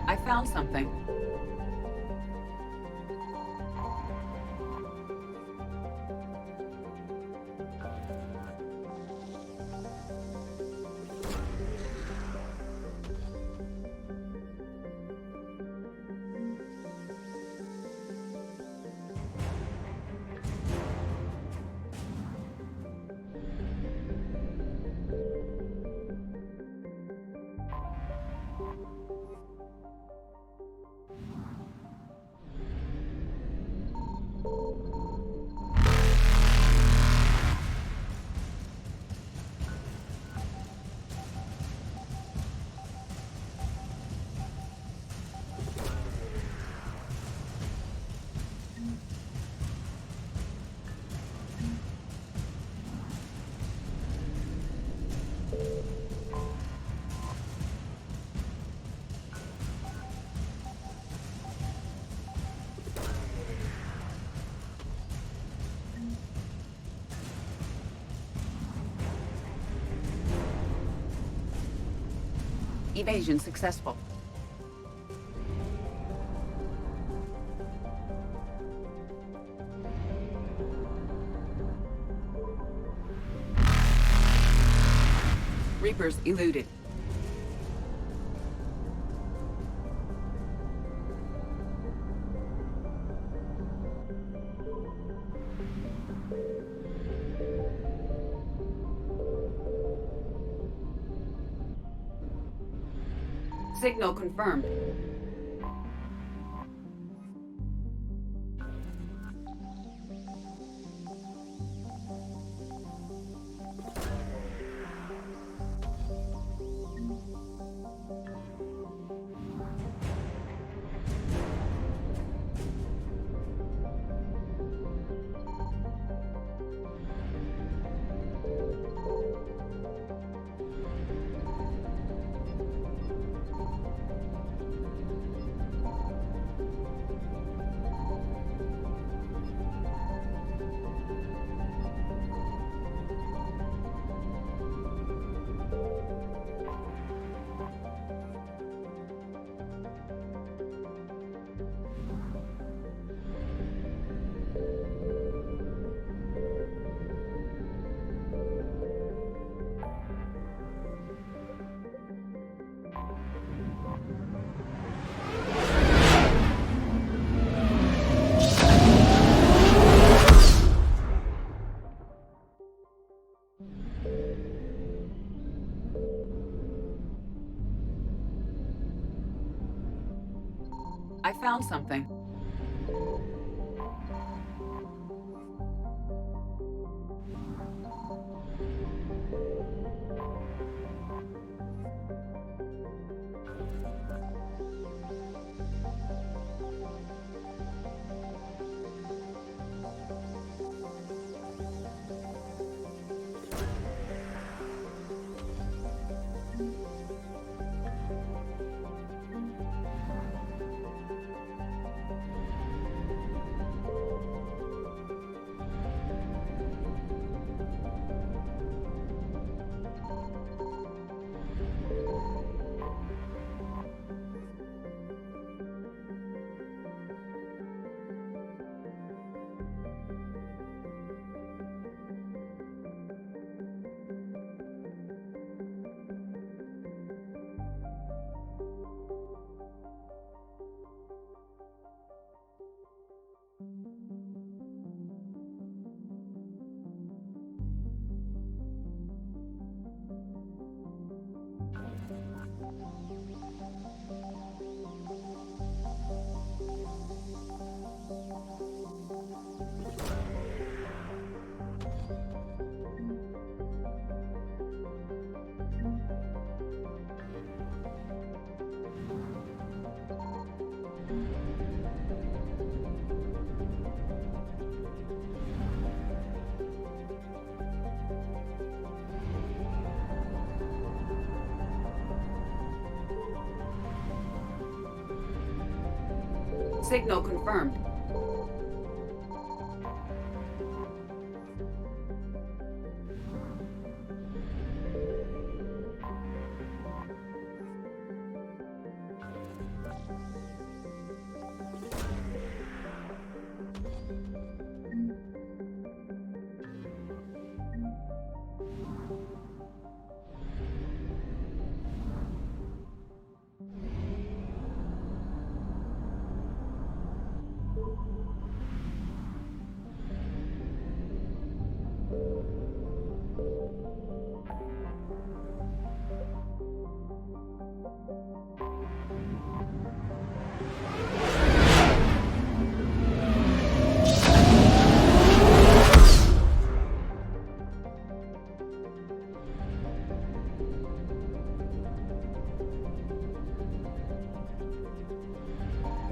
I found something. Evasion successful. Reapers eluded. Signal confirmed. I found something. Signal confirmed.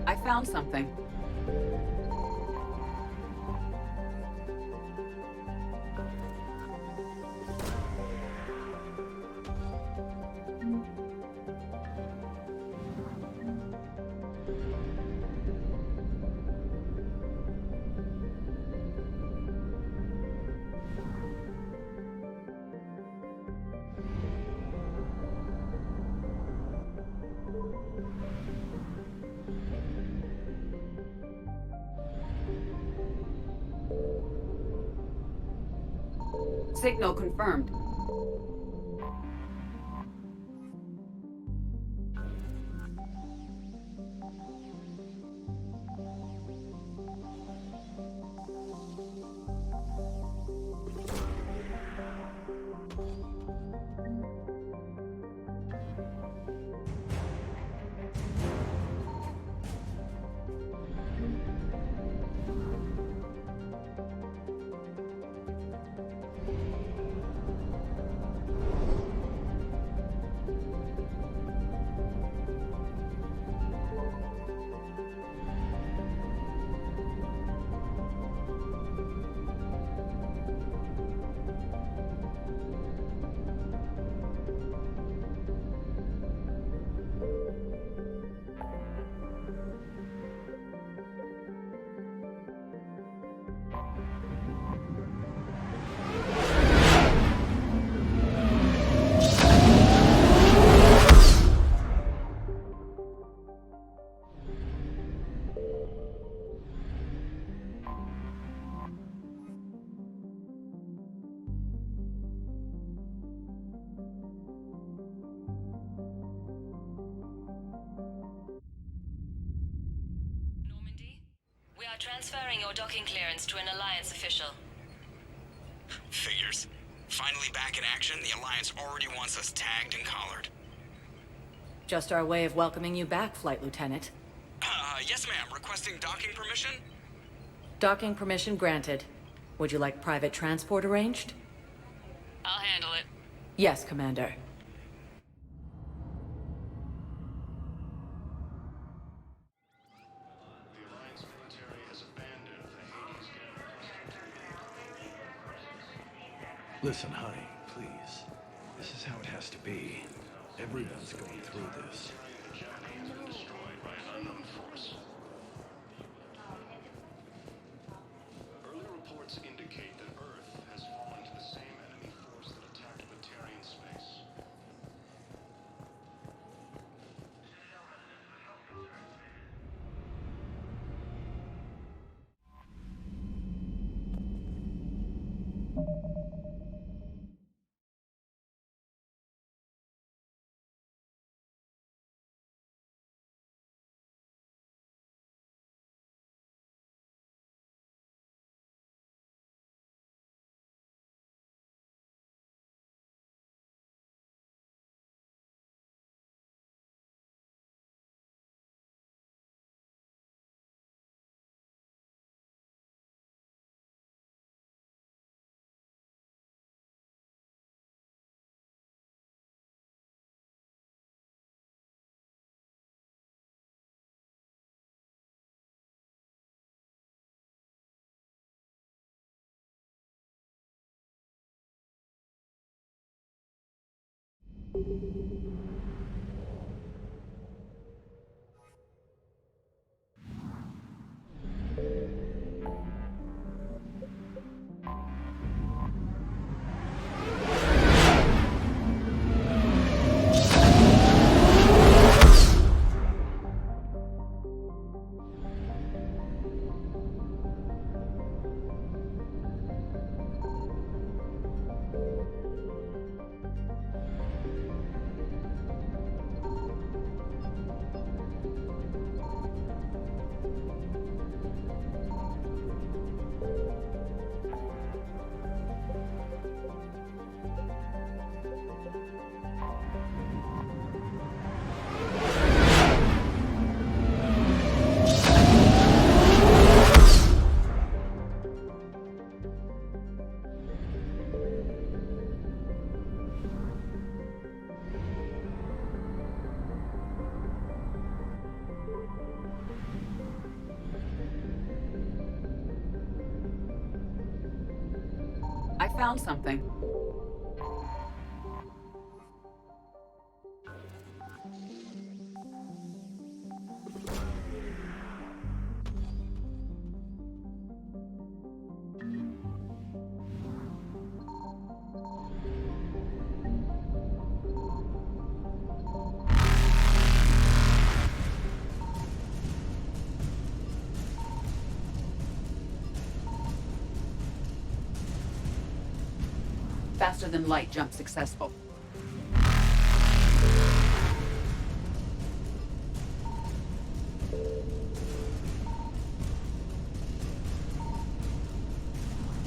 I found something. Signal confirmed. Transferring your docking clearance to an Alliance official. Figures. Finally back in action, the Alliance already wants us tagged and collared. Just our way of welcoming you back, Flight Lieutenant. Yes, ma'am. Requesting docking permission? Docking permission granted. Would you like private transport arranged? I'll handle it. Yes, Commander. Listen, honey, please. This is how it has to be. Everyone's going through this. Early reports indicate that Earth has fallen to the same enemy force that attacked Prothean space. I found something. Faster than light jump successful.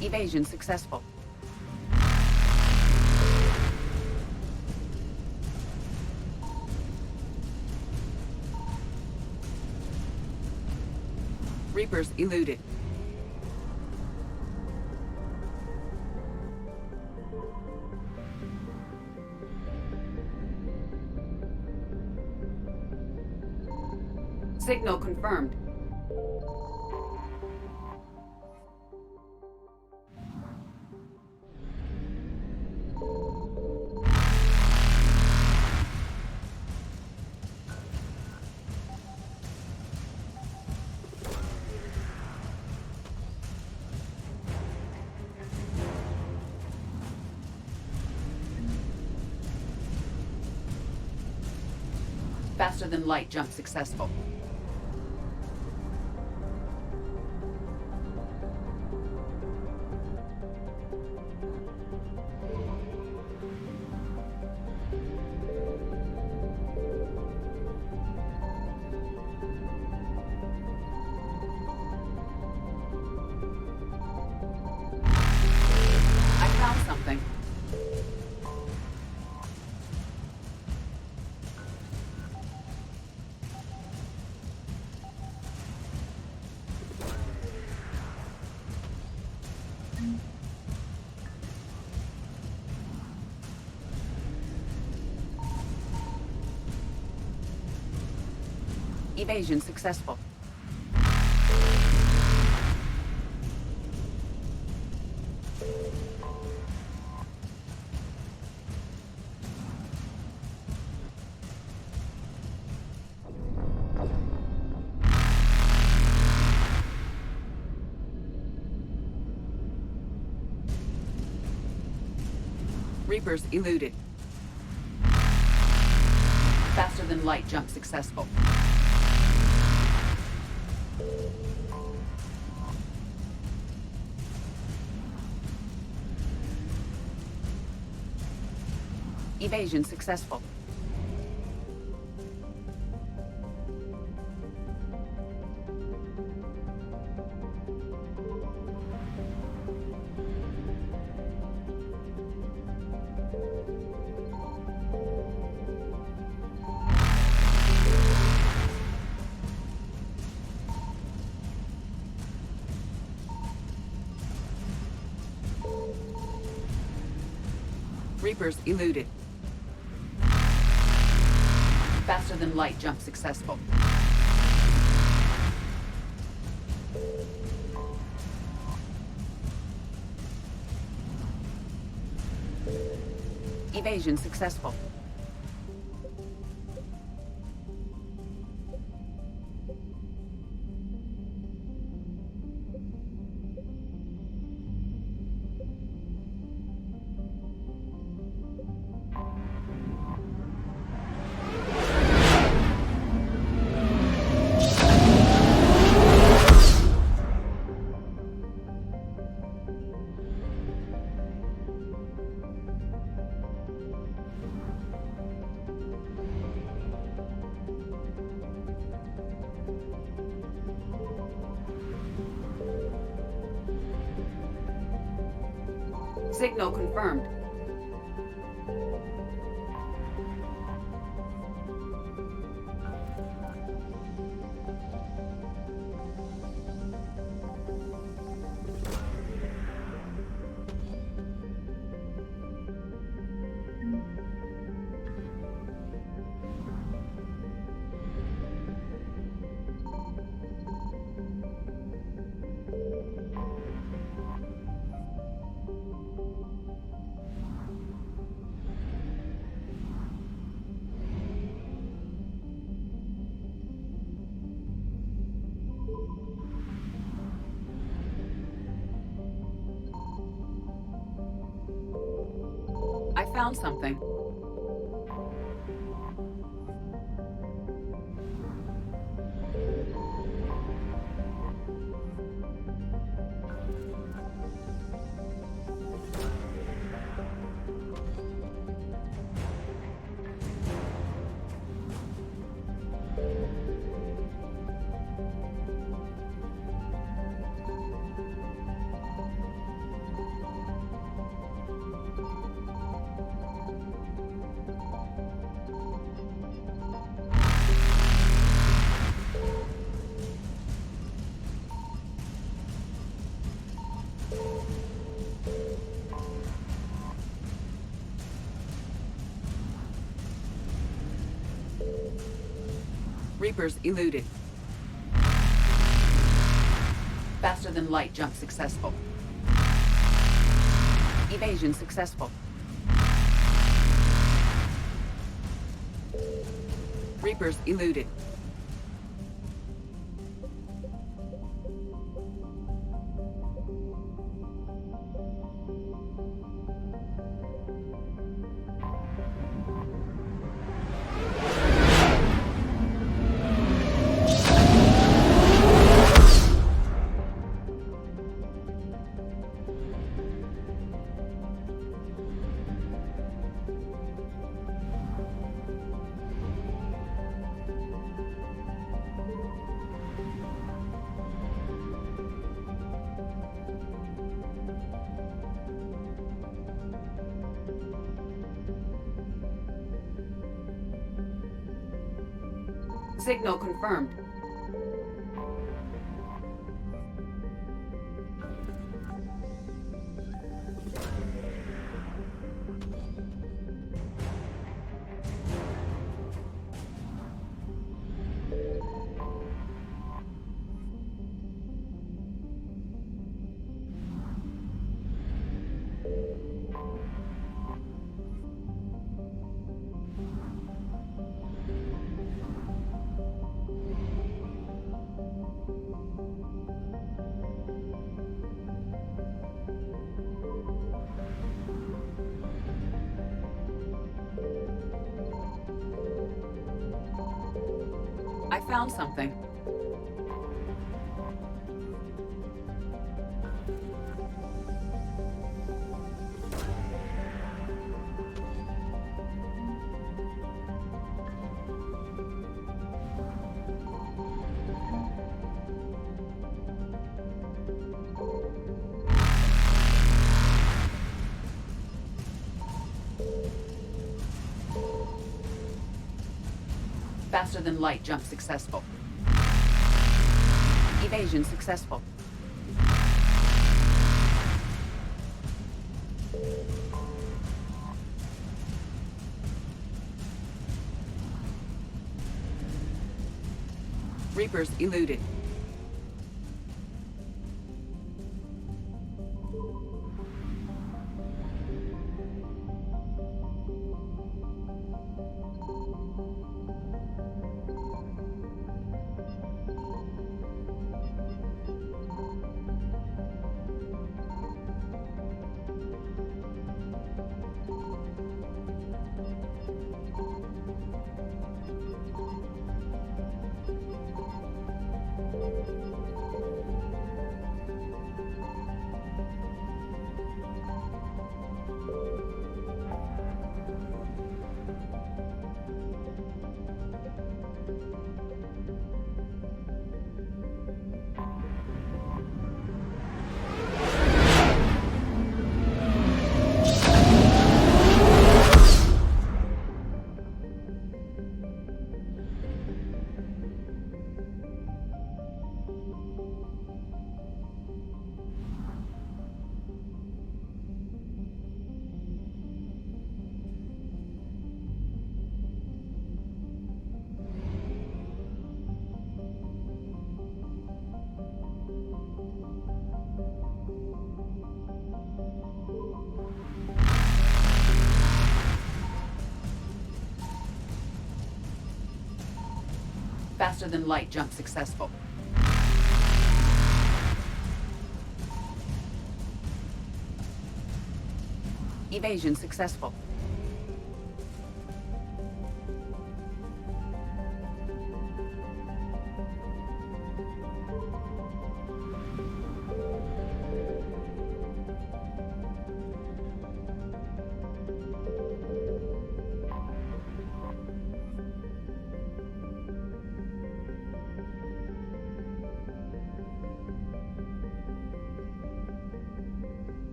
Evasion successful. Reapers eluded. Signal confirmed. Faster than light jump successful. I found something. Evasion successful. Reapers eluded. Faster than light jump successful. Evasion successful. Reapers eluded. Faster than light jump successful. Evasion successful. Signal confirmed. I found something. Reapers eluded. Faster than light jump successful. Evasion successful. Reapers eluded. Signal confirmed. I found something. Faster than light jump successful. Evasion successful. Reapers eluded. Faster than light jump successful. Evasion successful.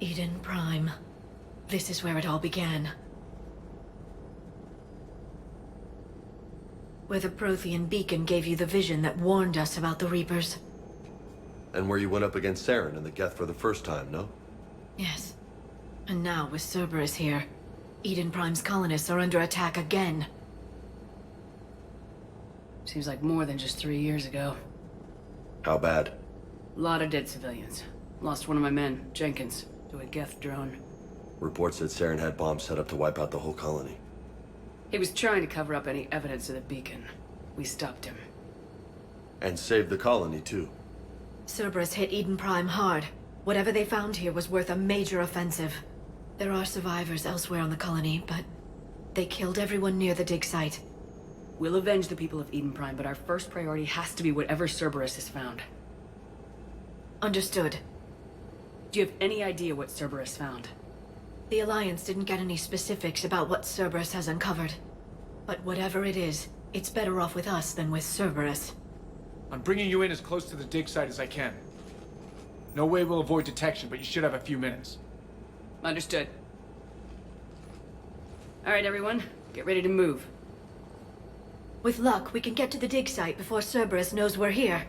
Eden Prime. This is where it all began. Where the Prothean beacon gave you the vision that warned us about the Reapers. And where you went up against Saren and the Geth for the first time, no? Yes. And now, with Cerberus here, Eden Prime's colonists are under attack again. Seems like more than just 3 years ago. How bad? A lot of dead civilians. Lost one of my men, Jenkins, to a Geth drone. Reports said Saren had bombs set up to wipe out the whole colony. He was trying to cover up any evidence of the beacon. We stopped him. And saved the colony, too. Cerberus hit Eden Prime hard. Whatever they found here was worth a major offensive. There are survivors elsewhere on the colony, but they killed everyone near the dig site. We'll avenge the people of Eden Prime, but our first priority has to be whatever Cerberus has found. Understood. Do you have any idea what Cerberus found? The Alliance didn't get any specifics about what Cerberus has uncovered. But whatever it is, it's better off with us than with Cerberus. I'm bringing you in as close to the dig site as I can. No way we'll avoid detection, but you should have a few minutes. Understood. All right, everyone. Get ready to move. With luck, we can get to the dig site before Cerberus knows we're here.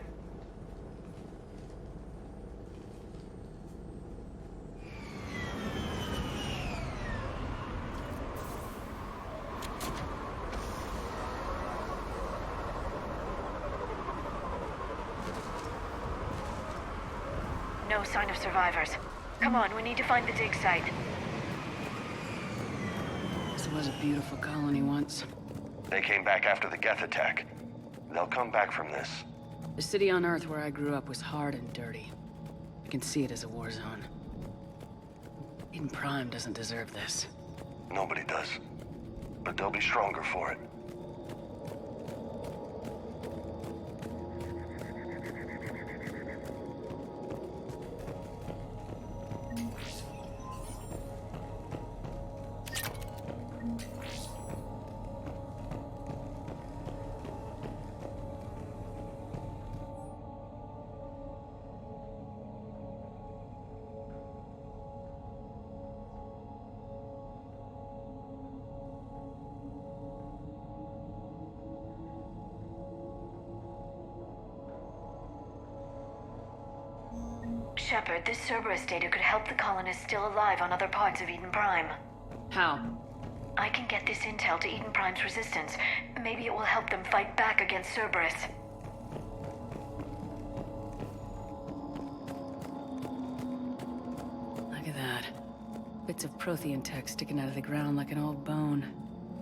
No sign of survivors. Come on, we need to find the dig site. This was a beautiful colony once. They came back after the Geth attack. They'll come back from this. The city on Earth where I grew up was hard and dirty. I can see it as a war zone. Eden Prime doesn't deserve this. Nobody does. But they'll be stronger for it. Shepard, this Cerberus data could help the colonists still alive on other parts of Eden Prime. How? I can get this intel to Eden Prime's resistance. Maybe it will help them fight back against Cerberus. Look at that. Bits of Prothean tech sticking out of the ground like an old bone.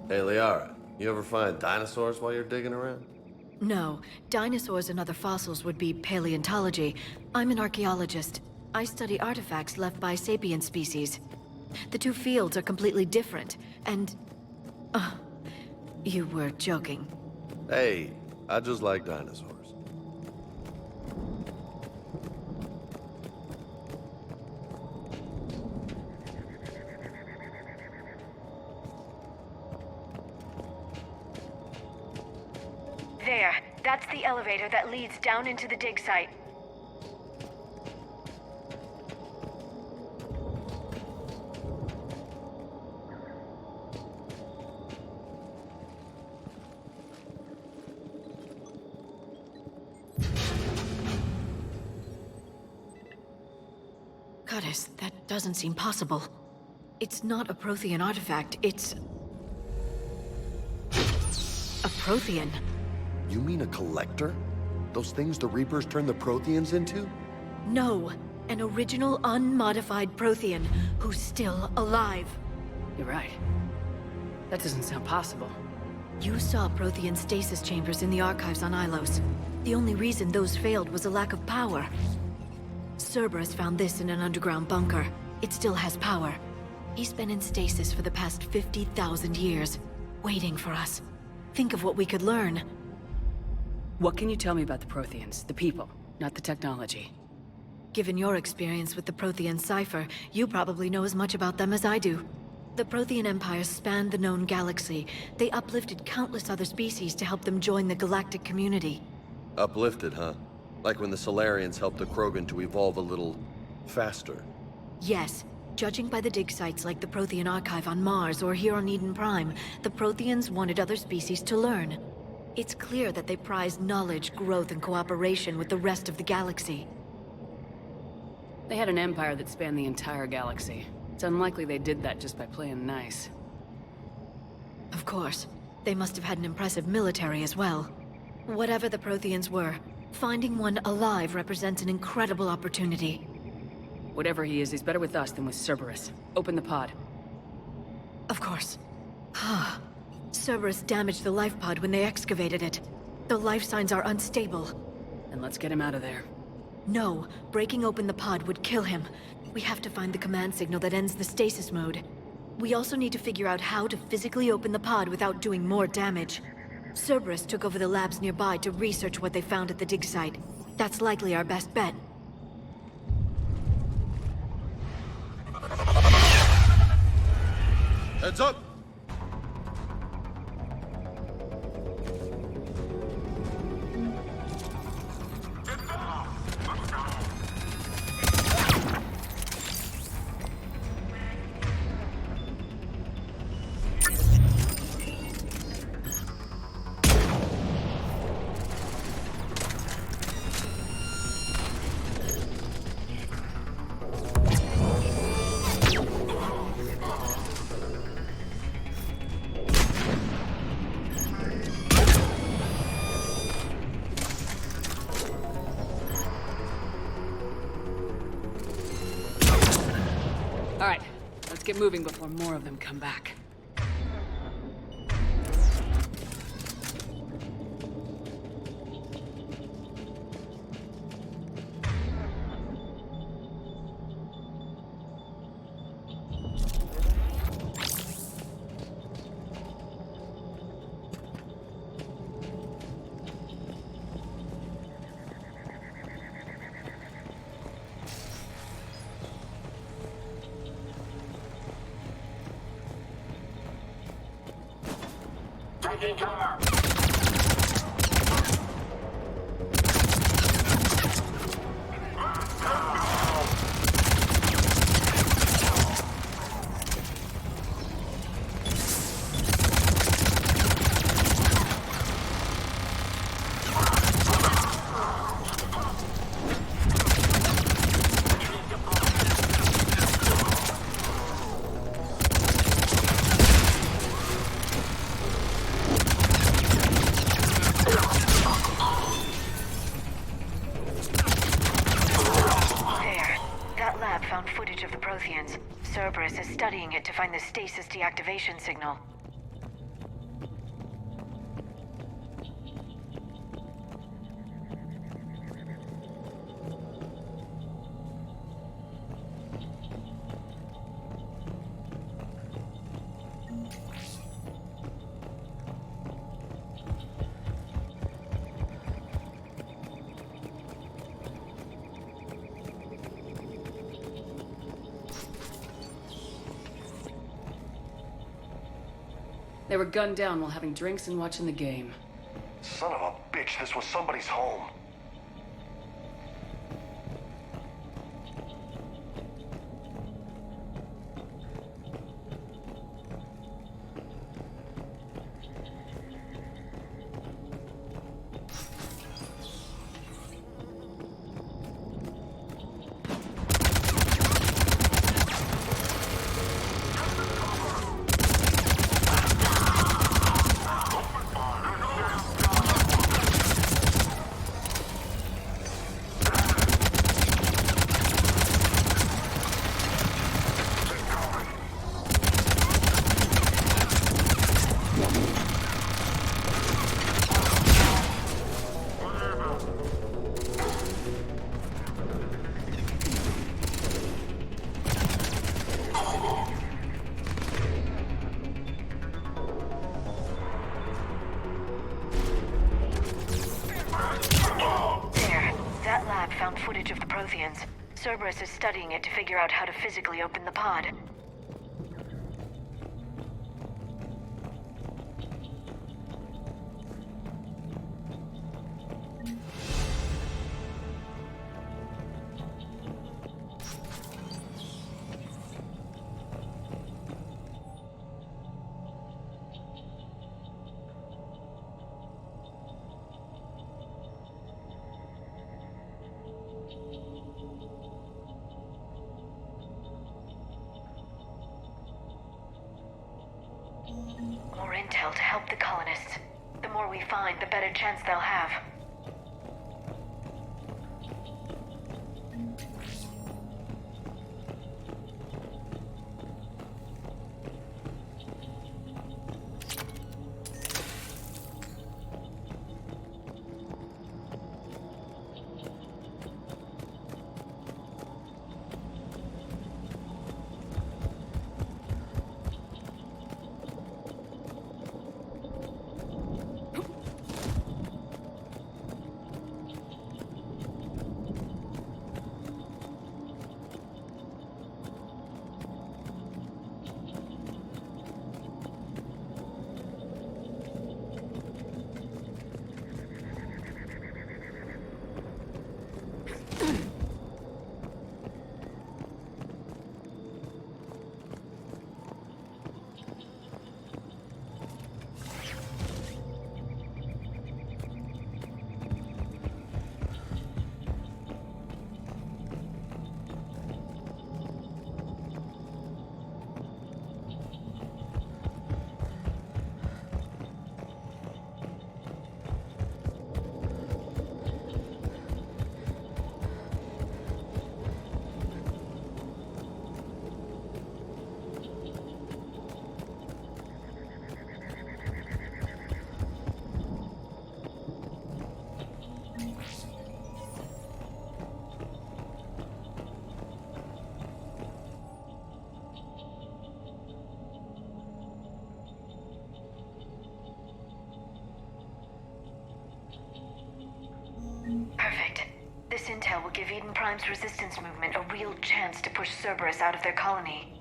Hey, Liara, you ever find dinosaurs while you're digging around? No, dinosaurs and other fossils would be paleontology. I'm an archaeologist. I study artifacts left by sapient species. The two fields are completely different, and... you were joking. Hey, I just like dinosaurs. There, that's the elevator that leads down into the dig site. Goddess, that doesn't seem possible. It's not a Prothean artifact, it's... a Prothean. You mean a collector? Those things the Reapers turned the Protheans into? No, an original unmodified Prothean who's still alive. You're right. That doesn't sound possible. You saw Prothean stasis chambers in the archives on Ilos. The only reason those failed was a lack of power. Cerberus found this in an underground bunker. It still has power. He's been in stasis for the past 50,000 years, waiting for us. Think of what we could learn. What can you tell me about the Protheans? The people, not the technology. Given your experience with the Prothean Cipher, you probably know as much about them as I do. The Prothean Empire spanned the known galaxy. They uplifted countless other species to help them join the galactic community. Uplifted, huh? Like when the Solarians helped the Krogan to evolve a little... faster. Yes. Judging by the dig sites like the Prothean Archive on Mars or here on Eden Prime, the Protheans wanted other species to learn. It's clear that they prize knowledge, growth, and cooperation with the rest of the galaxy. They had an empire that spanned the entire galaxy. It's unlikely they did that just by playing nice. Of course. They must have had an impressive military as well. Whatever the Protheans were, finding one alive represents an incredible opportunity. Whatever he is, he's better with us than with Cerberus. Open the pod. Of course. Cerberus damaged the life pod when they excavated it. The life signs are unstable. Then let's get him out of there. No, breaking open the pod would kill him. We have to find the command signal that ends the stasis mode. We also need to figure out how to physically open the pod without doing more damage. Cerberus took over the labs nearby to research what they found at the dig site. That's likely our best bet. Heads up! All right, let's get moving before more of them come back. Cerberus is studying it to find the stasis deactivation signal. They were gunned down while having drinks and watching the game. Son of a bitch, this was somebody's home. Footage of the Protheans. Cerberus is studying it to figure out how to physically open the pod. More intel to help the colonists. The more we find, the better chance they'll have. Perfect. This intel will give Eden Prime's resistance movement a real chance to push Cerberus out of their colony.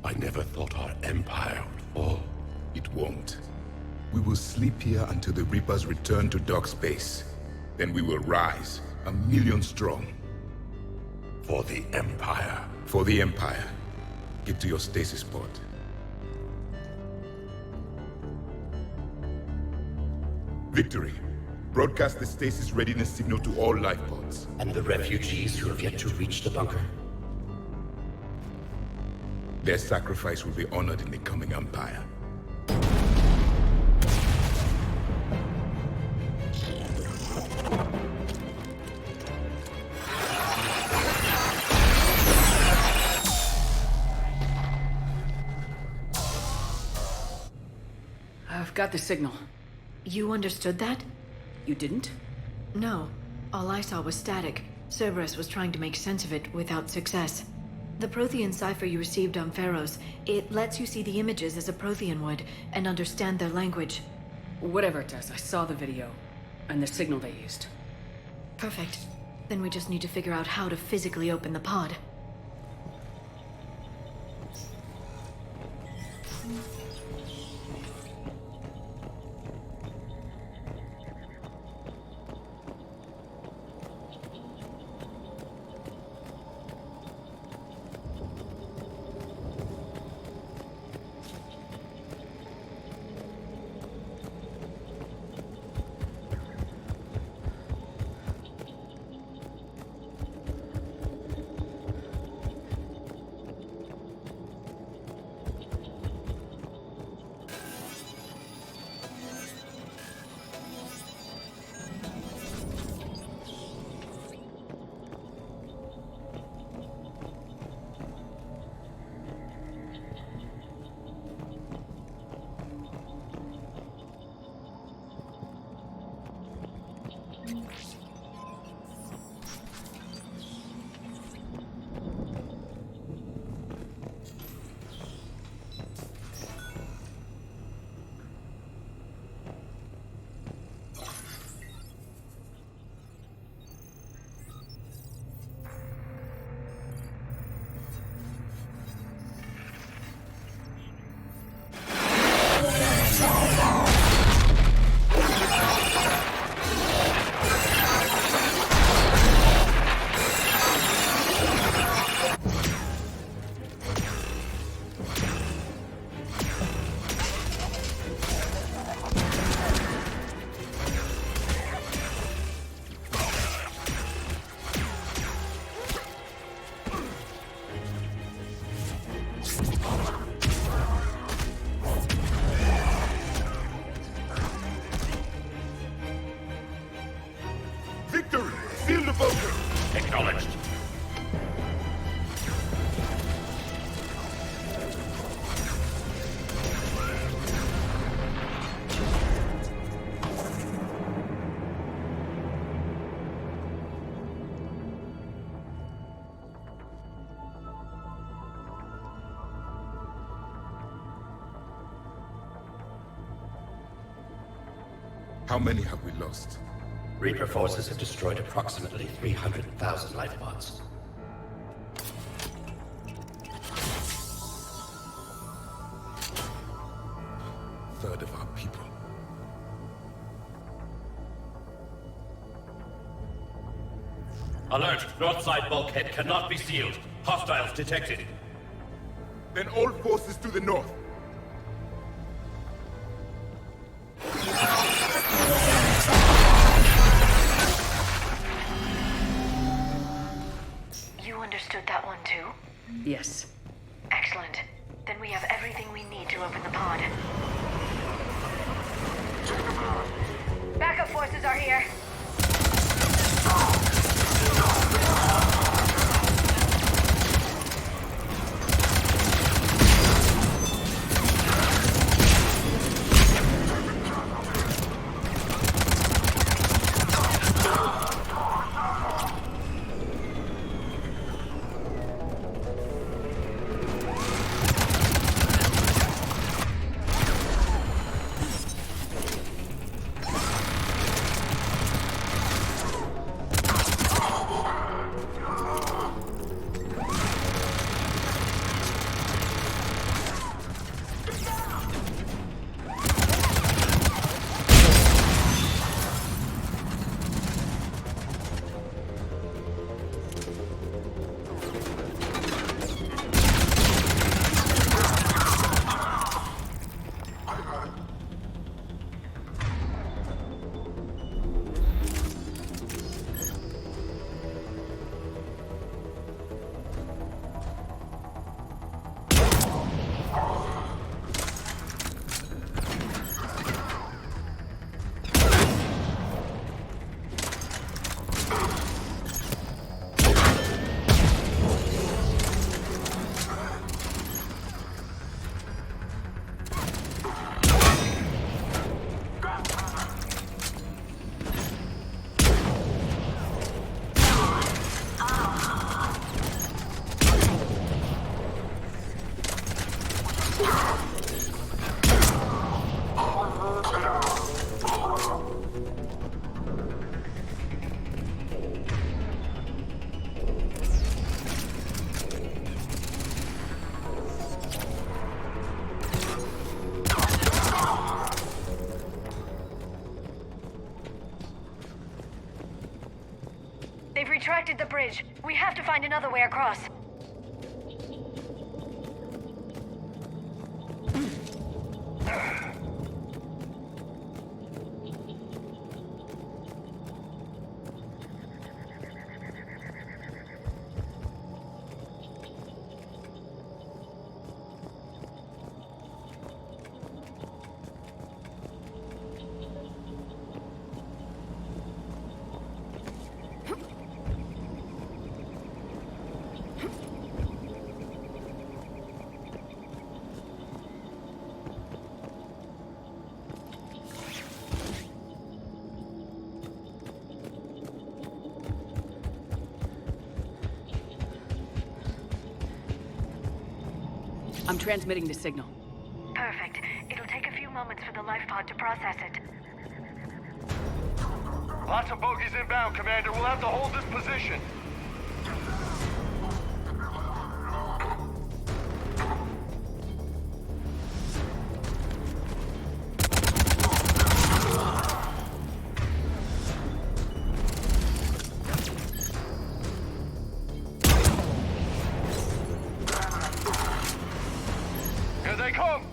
I never thought our empire would fall. It won't. We will sleep here until the Reapers return to dark space. Then we will rise, 1,000,000 strong. For the Empire. For the Empire. Get to your stasis pod. Victory. Broadcast the stasis readiness signal to all life pods. And the refugees who have yet to reach the bunker? Their sacrifice will be honored in the coming Empire. I've got the signal. You understood that? You didn't? No. All I saw was static. Cerberus was trying to make sense of it without success. The Prothean Cipher you received on Pharaohs, it lets you see the images as a Prothean would, and understand their language. Whatever it does, I saw the video, and the signal they used. Perfect. Then we just need to figure out how to physically open the pod. Victory! Seal the bunker! Acknowledged. How many have we lost? Reaper forces have destroyed approximately 300,000 life pods. Third of our people. Alert! North side bulkhead cannot be sealed. Hostiles detected. Then all forces to the north. You understood that one too? Yes. Excellent. Then we have everything we need to open the pod. Backup forces are here. They've retracted the bridge. We have to find another way across. I'm transmitting the signal. Perfect. It'll take a few moments for the life pod to process it. Lots of bogies inbound, Commander. We'll have to hold this position. Here they come!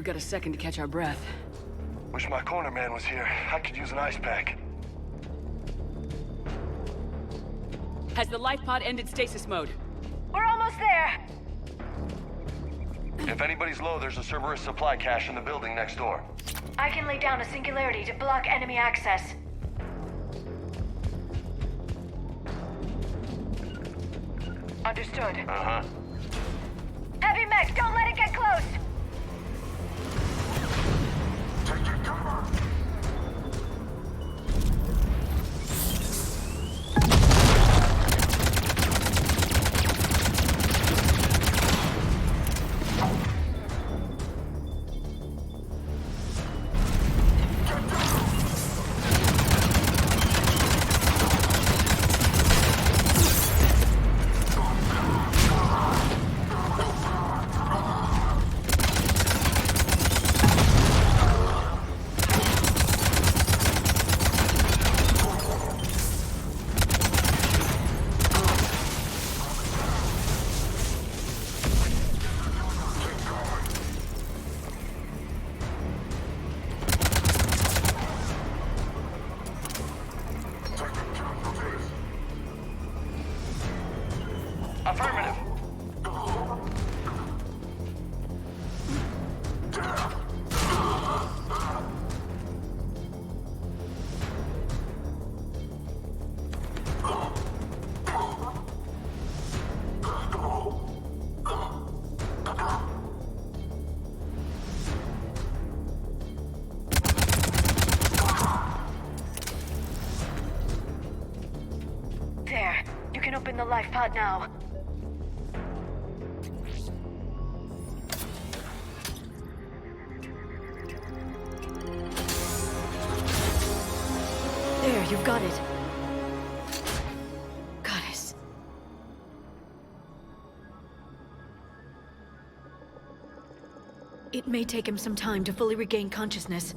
got a second to catch our breath. Wish my corner man was here. I could use an ice pack. Has the life pod ended stasis mode? We're almost there! If anybody's low, there's a Cerberus supply cache in the building next door. I can lay down a singularity to block enemy access. Understood. Uh-huh. Heavy mech, don't let it get close! Taking cover! Affirmative. There. You can open the life pod now. There, you've got it. Goddess. It may take him some time to fully regain consciousness.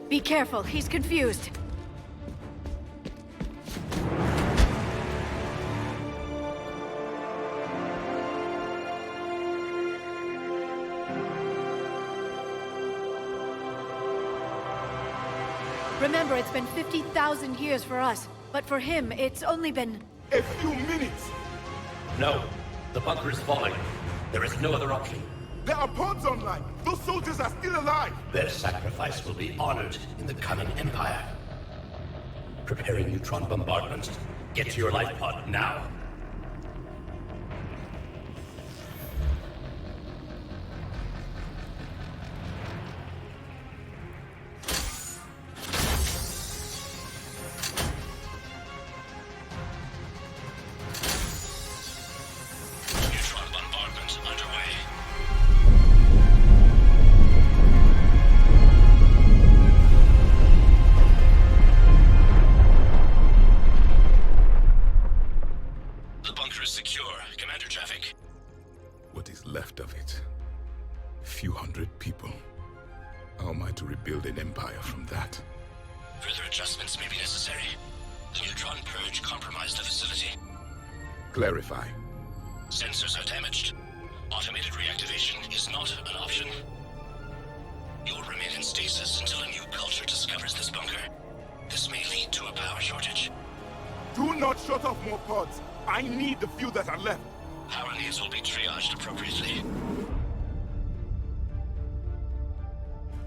Be careful, he's confused. Remember, it's been 50,000 years for us, but for him, it's only been... A few minutes! No. The bunker is falling. There is no other option. There are pods online! Those soldiers are still alive! Their sacrifice will be honored in the coming Empire. Preparing neutron bombardment. Get to your life pod now. Neutron bombardment underway. The bunker is secure. Commander traffic. What is left of it? A few hundred people. How am I to rebuild an empire from that? Further adjustments may be necessary. The neutron purge compromised the facility. Clarify. Sensors are damaged. Automated reactivation is not an option. You'll remain in stasis until a new culture discovers this bunker. This may lead to a power shortage. Do not shut off more pods! I need the few that are left! Power needs will be triaged appropriately.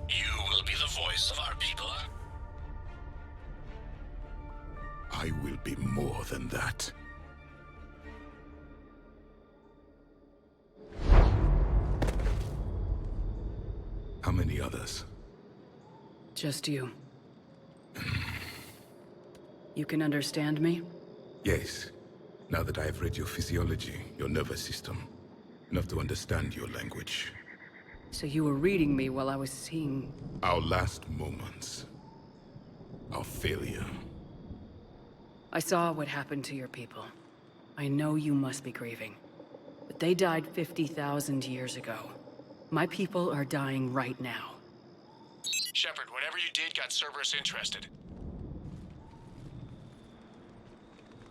You will be the voice of our people. I will be more than that. How many others? Just you. You can understand me? Yes. Now that I have read your physiology, your nervous system, enough to understand your language. So you were reading me while I was seeing... Our last moments. Our failure. I saw what happened to your people. I know you must be grieving. But they died 50,000 years ago. My people are dying right now. Shepard, whatever you did got Cerberus interested.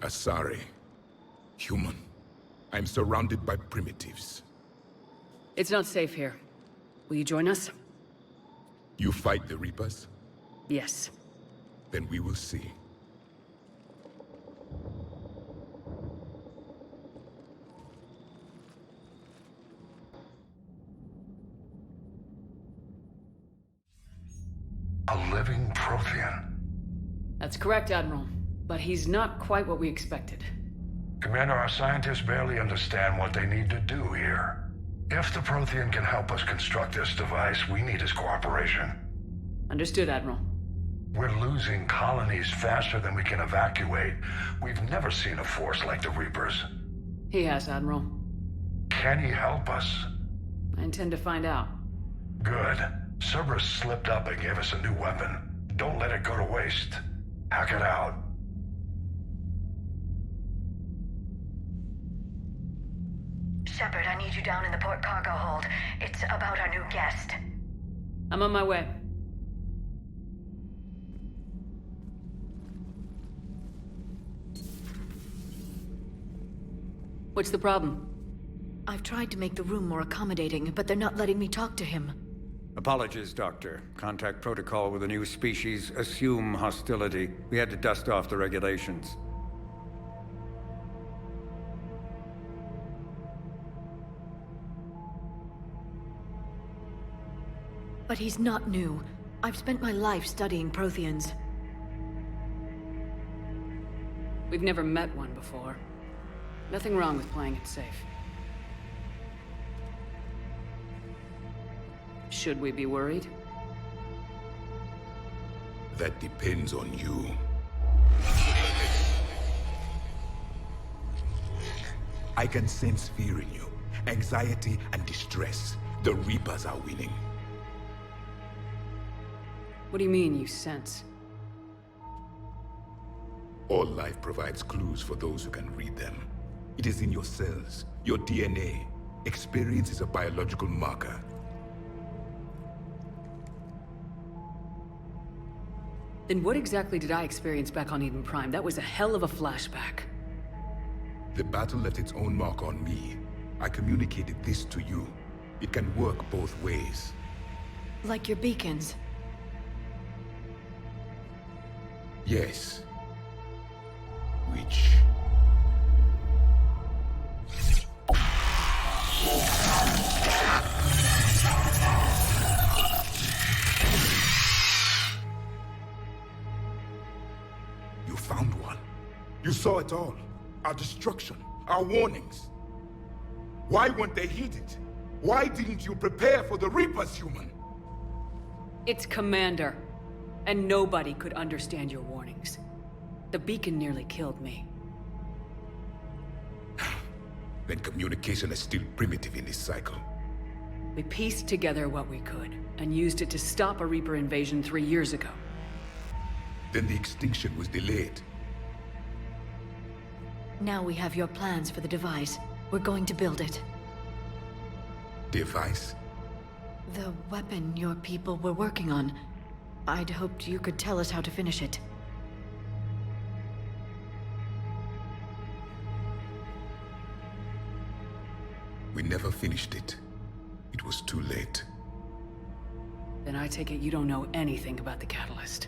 Asari. Human. I'm surrounded by primitives. It's not safe here. Will you join us? You fight the Reapers? Yes. Then we will see. A living Prothean. That's correct, Admiral. But he's not quite what we expected. Commander, our scientists barely understand what they need to do here. If the Prothean can help us construct this device, we need his cooperation. Understood, Admiral. We're losing colonies faster than we can evacuate. We've never seen a force like the Reapers. He has, Admiral. Can he help us? I intend to find out. Good. Cerberus slipped up and gave us a new weapon. Don't let it go to waste. Hack it out. Shepard, I need you down in the port cargo hold. It's about our new guest. I'm on my way. What's the problem? I've tried to make the room more accommodating, but they're not letting me talk to him. Apologies, Doctor. Contact protocol with a new species. Assume hostility. We had to dust off the regulations. But he's not new. I've spent my life studying Protheans. We've never met one before. Nothing wrong with playing it safe. Should we be worried? That depends on you. I can sense fear in you, anxiety and distress. The Reapers are winning. What do you mean, you sense? All life provides clues for those who can read them. It is in your cells, your DNA. Experience is a biological marker. Then what exactly did I experience back on Eden Prime? That was a hell of a flashback. The battle left its own mark on me. I communicated this to you. It can work both ways. Like your beacons. Yes. Which... You found one. You saw it all. Our destruction, our warnings. Why weren't they heeded? Why didn't you prepare for the Reapers, human? It's Commander. And nobody could understand your warnings. The beacon nearly killed me. Then communication is still primitive in this cycle. We pieced together what we could, and used it to stop a Reaper invasion 3 years ago. Then the extinction was delayed. Now we have your plans for the device. We're going to build it. Device? The weapon your people were working on. I'd hoped you could tell us how to finish it. We never finished it. It was too late. Then I take it you don't know anything about the catalyst.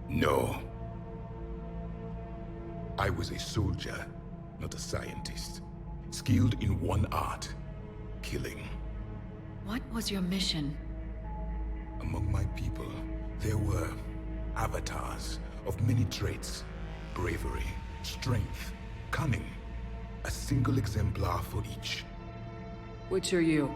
No. I was a soldier, not a scientist. Skilled in one art, killing. What was your mission? Among my people, there were avatars of many traits. Bravery, strength, cunning. A single exemplar for each. Which are you?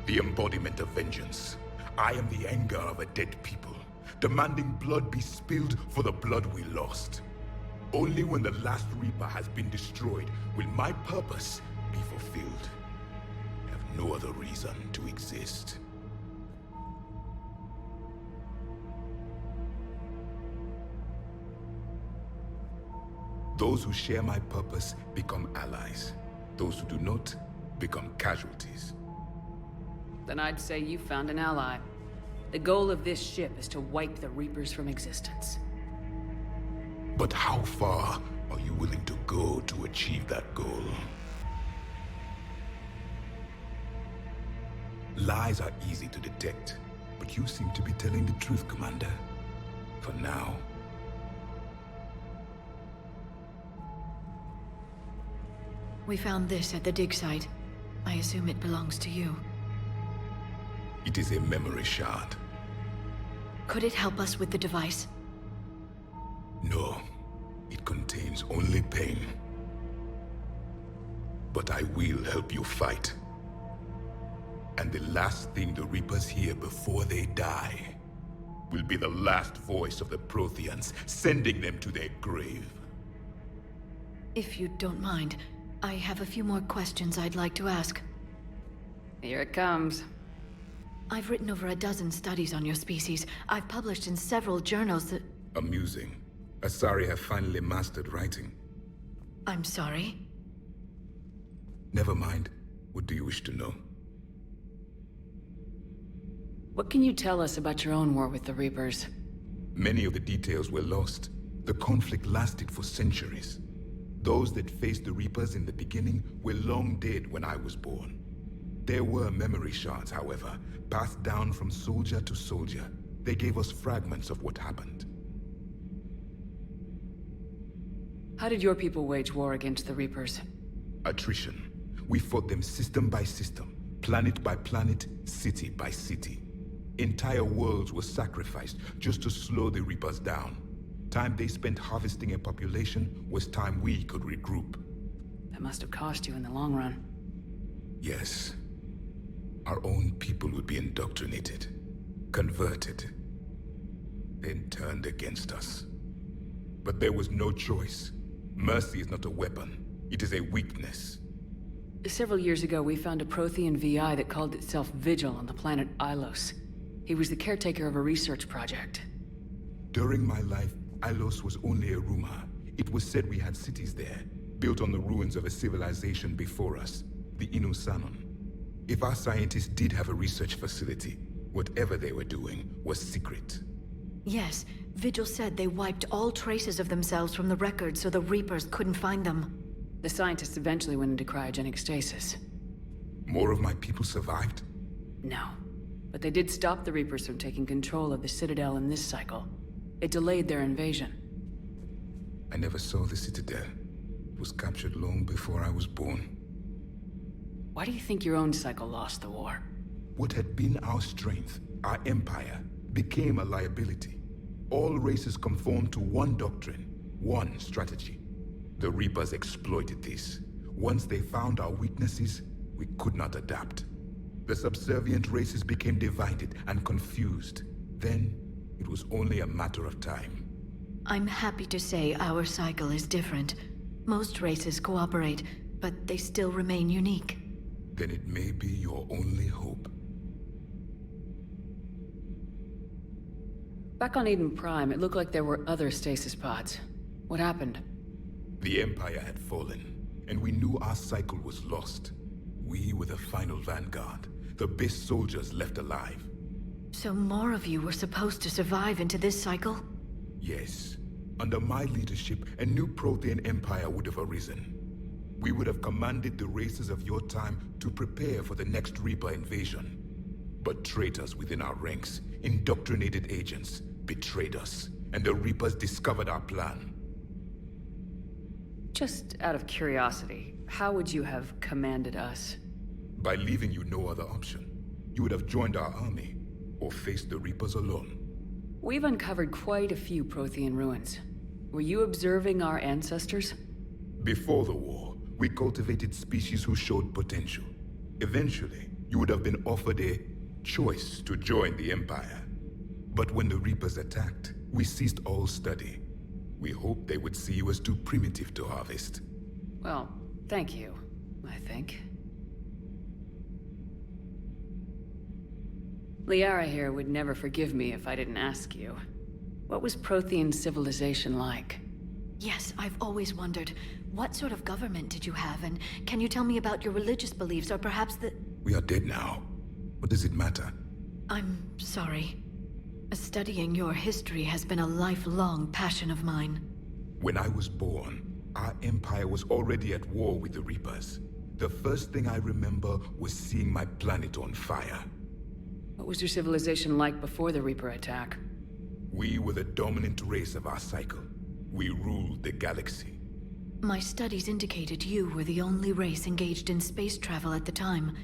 The embodiment of vengeance. I am the anger of a dead people, demanding blood be spilled for the blood we lost. Only when the last Reaper has been destroyed will my purpose be fulfilled. no other reason to exist. Those who share my purpose become allies. Those who do not become casualties. Then I'd say you found an ally. The goal of this ship is to wipe the Reapers from existence. But how far are you willing to go to achieve that goal? Lies are easy to detect, but you seem to be telling the truth, Commander. For now. We found this at the dig site. I assume it belongs to you. It is a memory shard. Could it help us with the device? No. It contains only pain. But I will help you fight. And the last thing the Reapers hear before they die will be the last voice of the Protheans, sending them to their grave. If you don't mind, I have a few more questions I'd like to ask. Here it comes. I've written over a dozen studies on your species. I've published in several journals that... Amusing. Asari have finally mastered writing. I'm sorry? Never mind. What do you wish to know? What can you tell us about your own war with the Reapers? Many of the details were lost. The conflict lasted for centuries. Those that faced the Reapers in the beginning were long dead when I was born. There were memory shards, however, passed down from soldier to soldier. They gave us fragments of what happened. How did your people wage war against the Reapers? Attrition. We fought them system by system, planet by planet, city by city. Entire worlds were sacrificed just to slow the Reapers down. Time they spent harvesting a population was time we could regroup. That must have cost you in the long run. Yes. Our own people would be indoctrinated, converted, then turned against us. But there was no choice. Mercy is not a weapon. It is a weakness. Several years ago, we found a Prothean VI that called itself Vigil on the planet Ilos. He was the caretaker of a research project. During my life, Ilos was only a rumor. It was said we had cities there, built on the ruins of a civilization before us, the Inusanon. If our scientists did have a research facility, whatever they were doing was secret. Yes, Vigil said they wiped all traces of themselves from the records so the Reapers couldn't find them. The scientists eventually went into cryogenic stasis. More of my people survived? No. But they did stop the Reapers from taking control of the Citadel in this cycle. It delayed their invasion. I never saw the Citadel. It was captured long before I was born. Why do you think your own cycle lost the war? What had been our strength, our empire, became a liability. All races conformed to one doctrine, one strategy. The Reapers exploited this. Once they found our weaknesses, we could not adapt. The subservient races became divided and confused. Then, it was only a matter of time. I'm happy to say our cycle is different. Most races cooperate, but they still remain unique. Then it may be your only hope. Back on Eden Prime, it looked like there were other stasis pods. What happened? The Empire had fallen, and we knew our cycle was lost. We were the final vanguard, the best soldiers left alive. So more of you were supposed to survive into this cycle? Yes. Under my leadership, a new Prothean Empire would have arisen. We would have commanded the races of your time to prepare for the next Reaper invasion. But traitors within our ranks, indoctrinated agents, betrayed us, and the Reapers discovered our plan. Just out of curiosity, how would you have commanded us? By leaving you no other option. You would have joined our army, or faced the Reapers alone. We've uncovered quite a few Prothean ruins. Were you observing our ancestors? Before the war, we cultivated species who showed potential. Eventually, you would have been offered a choice to join the Empire. But when the Reapers attacked, we ceased all study. We hoped they would see you as too primitive to harvest. Well, thank you, I think. Liara here would never forgive me if I didn't ask you. What was Prothean civilization like? Yes, I've always wondered, what sort of government did you have, and can you tell me about your religious beliefs, or perhaps the... We are dead now. What does it matter? I'm sorry. Studying your history has been a lifelong passion of mine. When I was born, our empire was already at war with the Reapers. The first thing I remember was seeing my planet on fire. What was your civilization like before the Reaper attack? We were the dominant race of our cycle. We ruled the galaxy. My studies indicated you were the only race engaged in space travel at the time.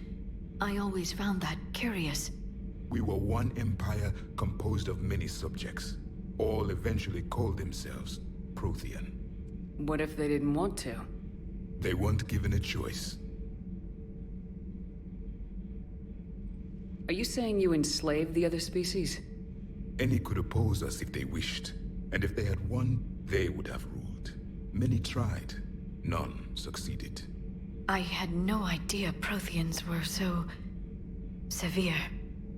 I always found that curious. We were one empire composed of many subjects. All eventually called themselves Prothean. What if they didn't want to? They weren't given a choice. Are you saying you enslaved the other species? Any could oppose us if they wished. And if they had won, they would have ruled. Many tried. None succeeded. I had no idea Protheans were so... severe.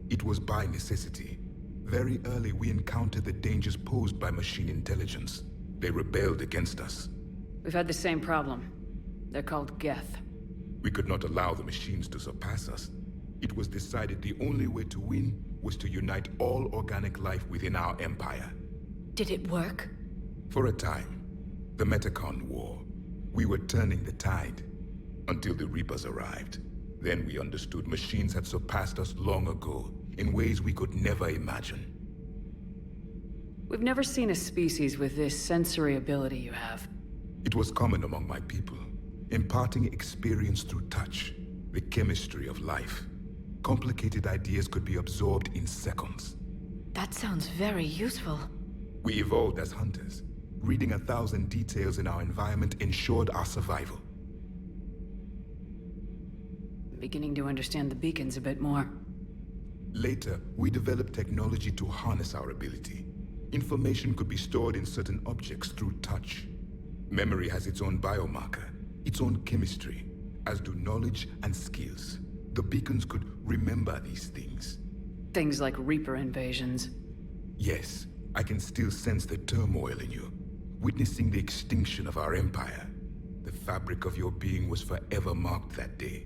It was by necessity. Very early we encountered the dangers posed by machine intelligence. They rebelled against us. We've had the same problem. They're called Geth. We could not allow the machines to surpass us. It was decided the only way to win was to unite all organic life within our empire. Did it work? For a time. The Metacon War. We were turning the tide. Until the Reapers arrived. Then we understood machines had surpassed us long ago, in ways we could never imagine. We've never seen a species with this sensory ability you have. It was common among my people, imparting experience through touch, the chemistry of life. Complicated ideas could be absorbed in seconds. That sounds very useful. We evolved as hunters. Reading 1,000 details in our environment ensured our survival. I'm beginning to understand the beacons a bit more. Later, we developed technology to harness our ability. Information could be stored in certain objects through touch. Memory has its own biomarker, its own chemistry, as do knowledge and skills. The beacons could remember these things. Things like Reaper invasions. Yes, I can still sense the turmoil in you. Witnessing the extinction of our empire. The fabric of your being was forever marked that day.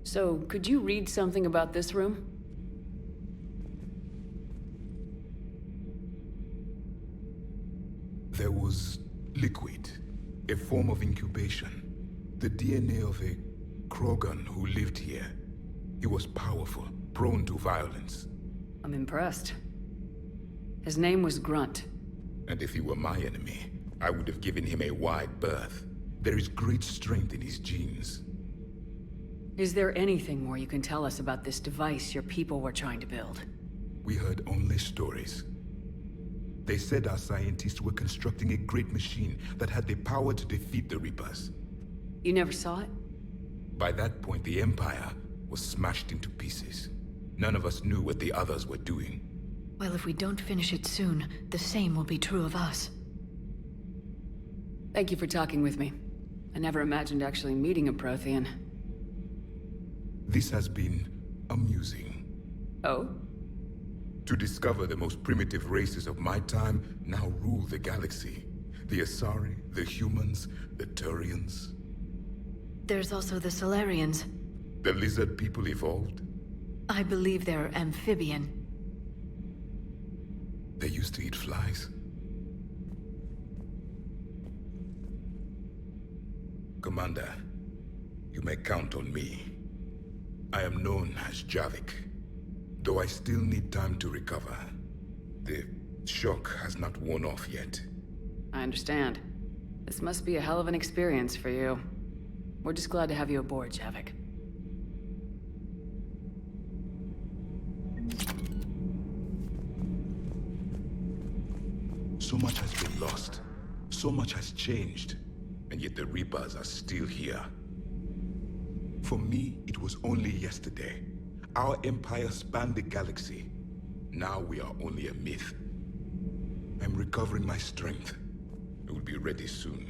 So, could you read something about this room? There was liquid, a form of incubation. The DNA of a Krogan who lived here. He was powerful, prone to violence. I'm impressed. His name was Grunt. And if he were my enemy, I would have given him a wide berth. There is great strength in his genes. Is there anything more you can tell us about this device your people were trying to build? We heard only stories. They said our scientists were constructing a great machine that had the power to defeat the Reapers. You never saw it? By that point, the Empire was smashed into pieces. None of us knew what the others were doing. Well, if we don't finish it soon, the same will be true of us. Thank you for talking with me. I never imagined actually meeting a Prothean. This has been amusing. Oh? To discover the most primitive races of my time now rule the galaxy. The Asari, the humans, the Turians. There's also the Solarians. The lizard people evolved? I believe they're amphibian. They used to eat flies. Commander, you may count on me. I am known as Javik, though I still need time to recover. The shock has not worn off yet. I understand. This must be a hell of an experience for you. We're just glad to have you aboard, Javik. So much has been lost. So much has changed. And yet the Reapers are still here. For me, it was only yesterday. Our empire spanned the galaxy. Now we are only a myth. I'm recovering my strength. I will be ready soon.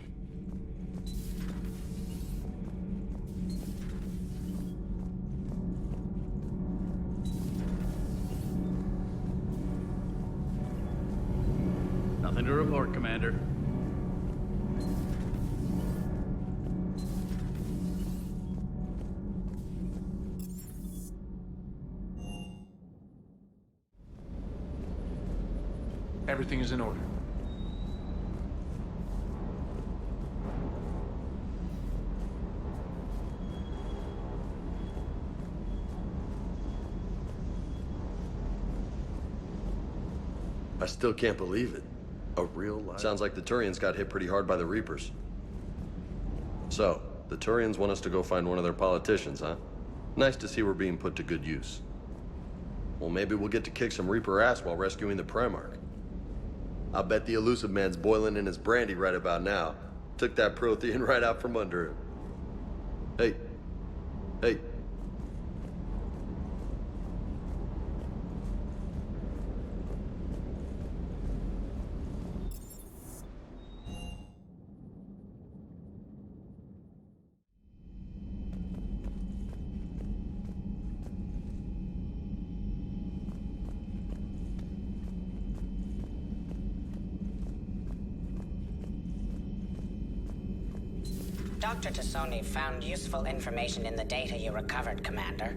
Everything is in order. I still can't believe it. A real life. Sounds like the Turians got hit pretty hard by the Reapers. So, the Turians want us to go find one of their politicians, huh? Nice to see we're being put to good use. Well, maybe we'll get to kick some Reaper ass while rescuing the Primarch. I'll bet the elusive man's boiling in his brandy right about now. Took that Prothean right out from under him. Hey. Hey. Dr. Tassoni found useful information in the data you recovered, Commander.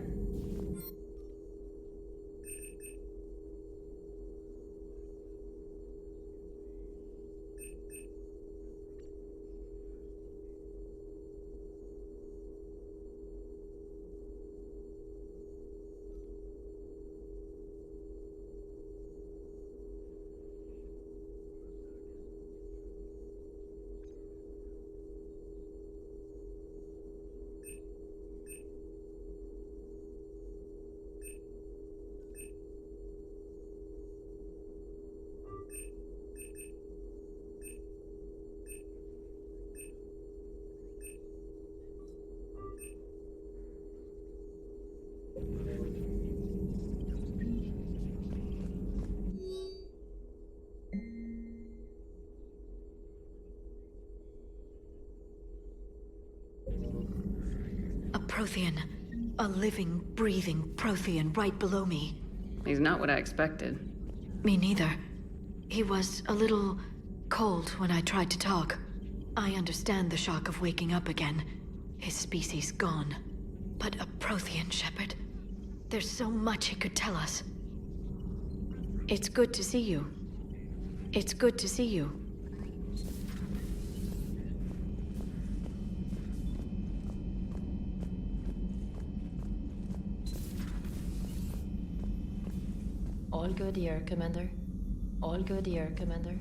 A Prothean. A living, breathing Prothean right below me. He's not what I expected. Me neither. He was a little cold when I tried to talk. I understand the shock of waking up again. His species gone. But a Prothean, Shepard. There's so much he could tell us. It's good to see you. It's good to see you. All good here, Commander. All good here, Commander.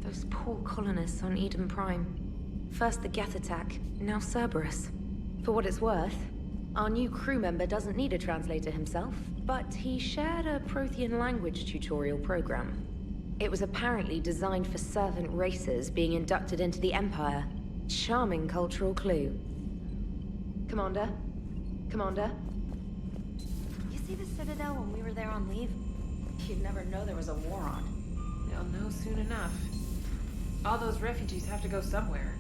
Those poor colonists on Eden Prime. First the Geth attack, now Cerberus. For what it's worth, our new crew member doesn't need a translator himself, but he shared a Prothean language tutorial program. It was apparently designed for servant races being inducted into the Empire. Charming cultural clue. Commander? Commander? You see the Citadel when we were there on leave? You'd never know there was a war on. They'll know soon enough. All those refugees have to go somewhere.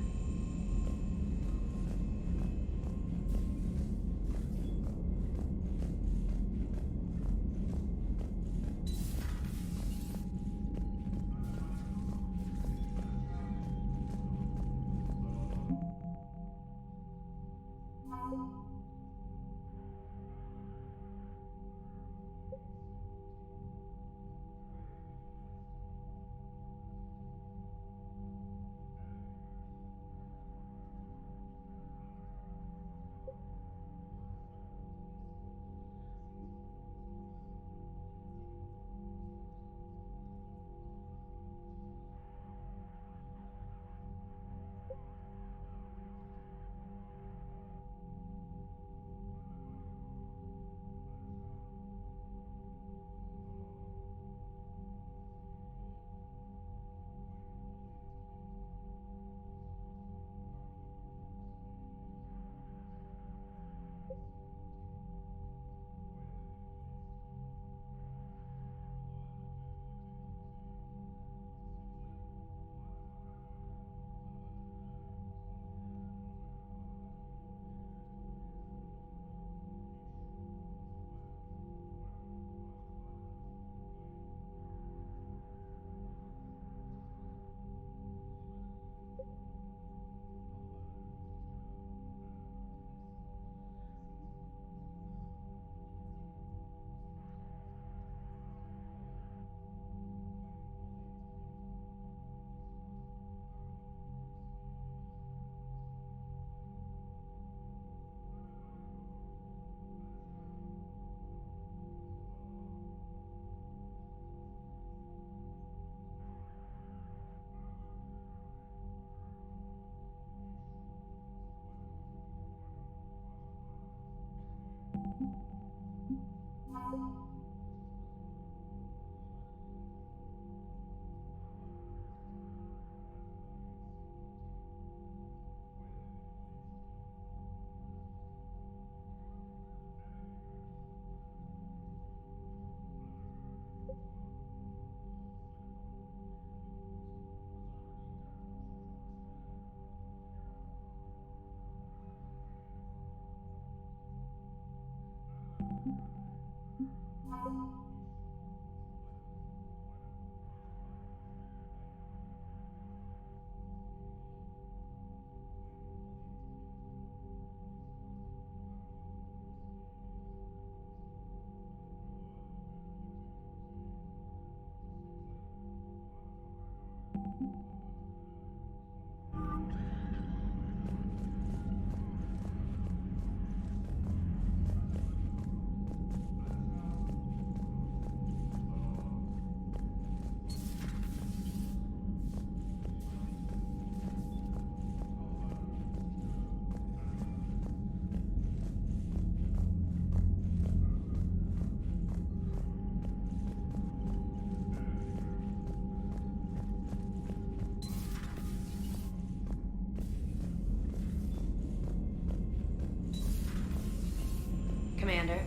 Commander.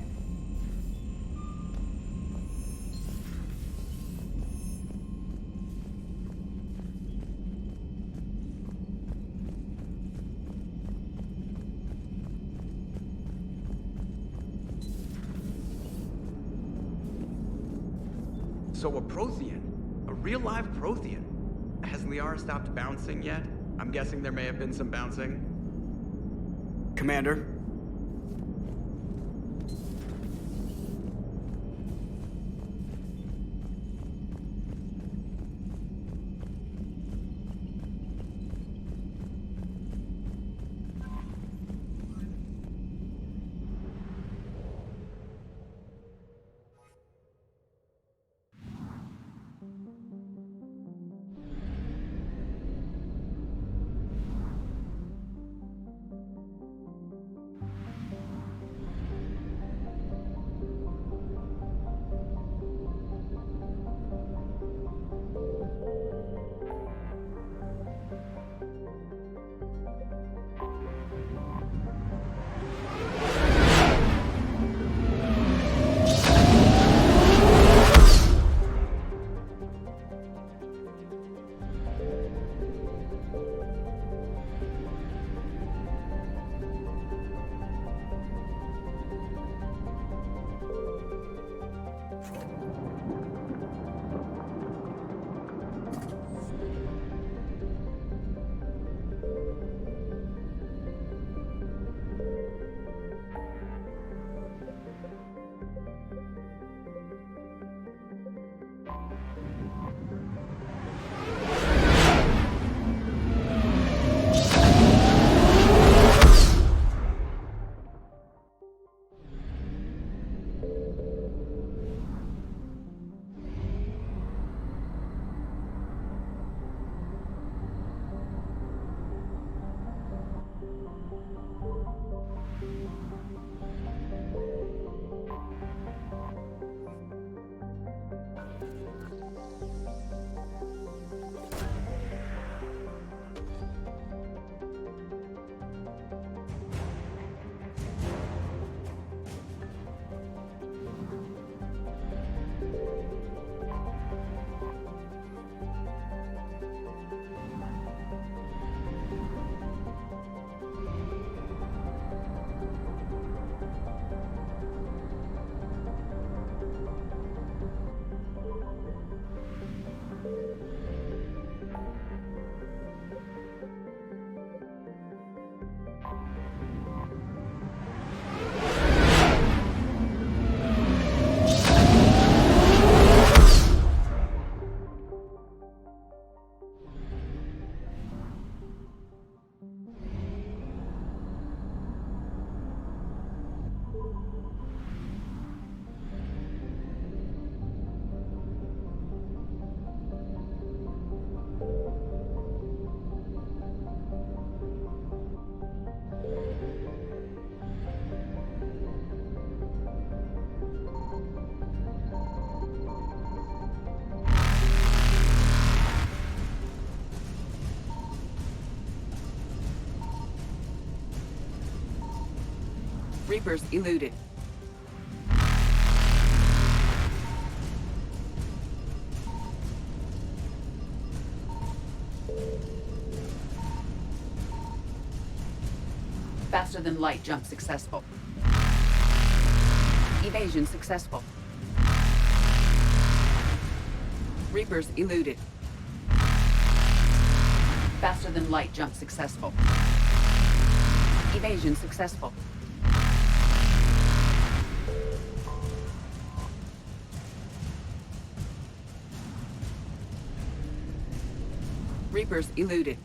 So a Prothean? A real live Prothean? Has Liara stopped bouncing yet? I'm guessing there may have been some bouncing. Commander? Reapers eluded. Faster than light jump successful. Evasion successful. Reapers eluded. Faster than light jump successful. Evasion successful. Reapers eluded.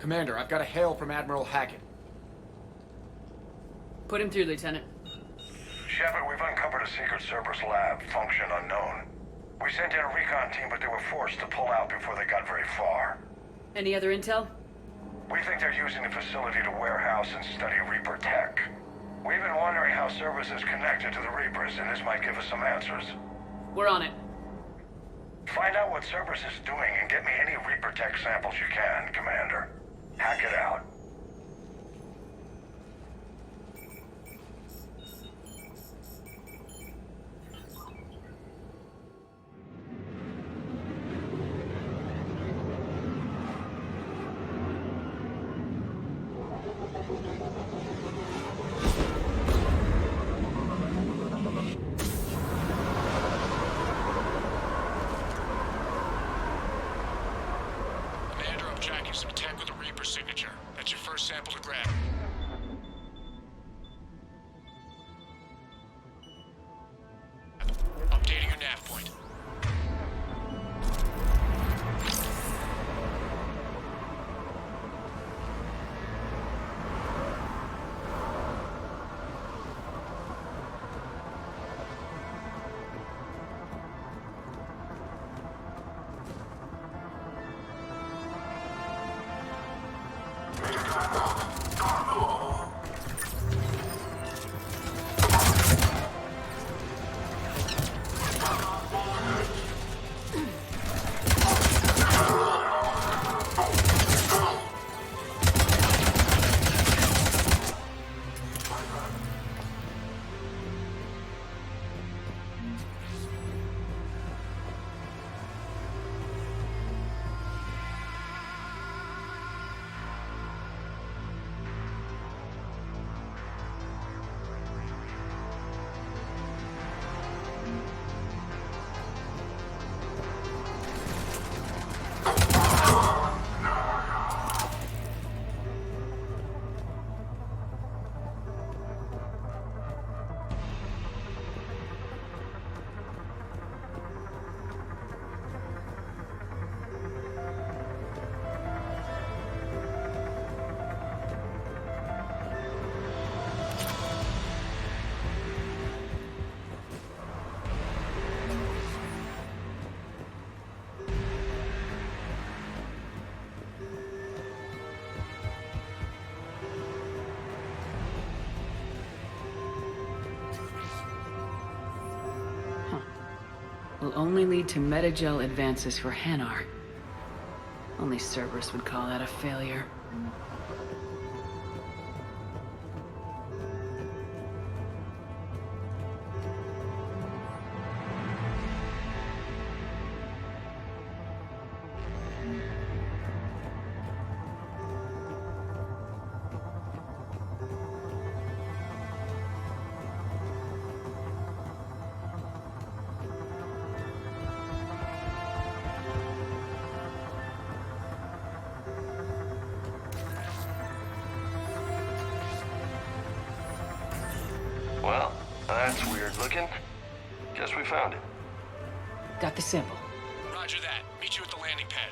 Commander, I've got a hail from Admiral Hackett. Put him through, Lieutenant. Shepard, we've uncovered a secret Cerberus lab, function unknown. We sent in a recon team, but they were forced to pull out before they got very far. Any other intel? We think they're using the facility to warehouse and study Reaper tech. We've been wondering how Cerberus is connected to the Reapers, and this might give us some answers. We're on it. Find out what Cerberus is doing and get me any Reaper tech samples you can, Commander. Hack it out. Some tech with a Reaper signature. That's your first sample to grab. Updating your nav point. Will only lead to metagel advances for Hanar. Only Cerberus would call that a failure. Well, that's weird looking. Guess we found it. Got the sample. Roger that. Meet you at the landing pad.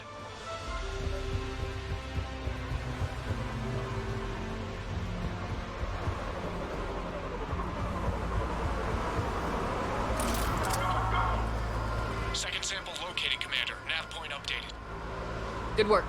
Second sample located, Commander. Nav point updated. Good work.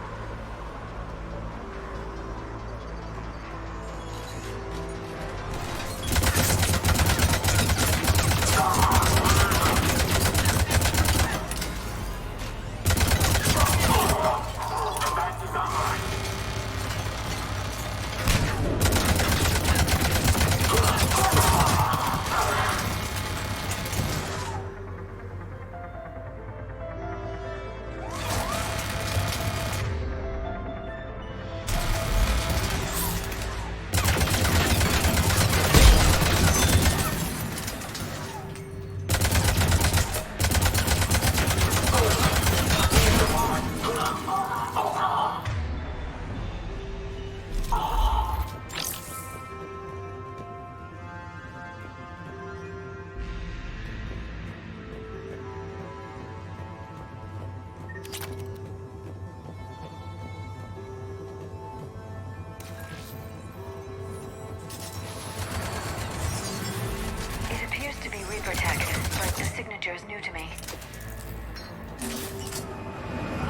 Reaper tech, but the signature is new to me.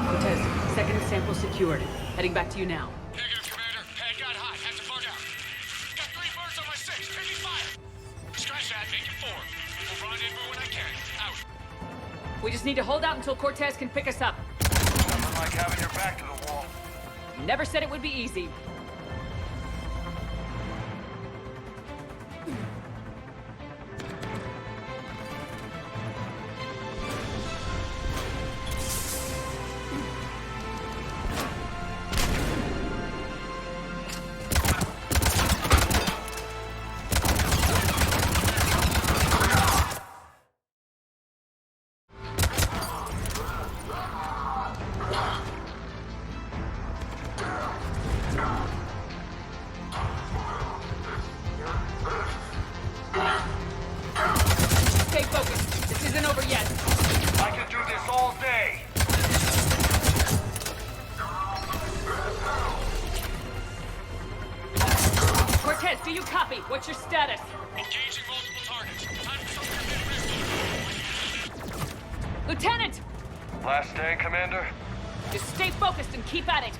Cortez, second sample secured. Heading back to you now. Negative, Commander. Pad got hot. Have to bug out. Got 3 birds on my 6. Taking fire. Scratch that. Make it 4. We'll rendezvous when I can. Out. We just need to hold out until Cortez can pick us up. Nothing like having your back to the wall. Never said it would be easy. Stay focused. This isn't over yet. I can do this all day. Cortez, do you copy? What's your status? Engaging multiple targets. Time for something to Lieutenant! Last day, Commander? Just stay focused and keep at it.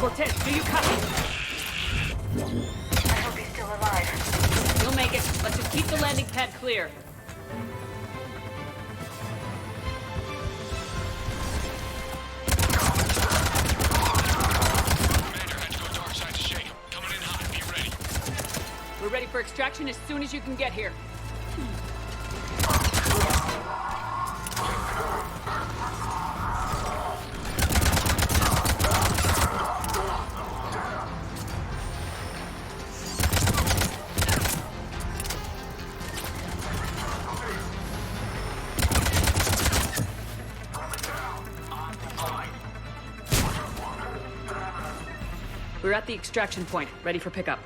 Cortez, do you copy? I hope he's still alive. You'll make it. Let's just keep the landing pad clear. Commander had to go dark side to shake him. Coming in hot. Be ready. We're ready for extraction as soon as you can get here. We're at the extraction point, ready for pickup.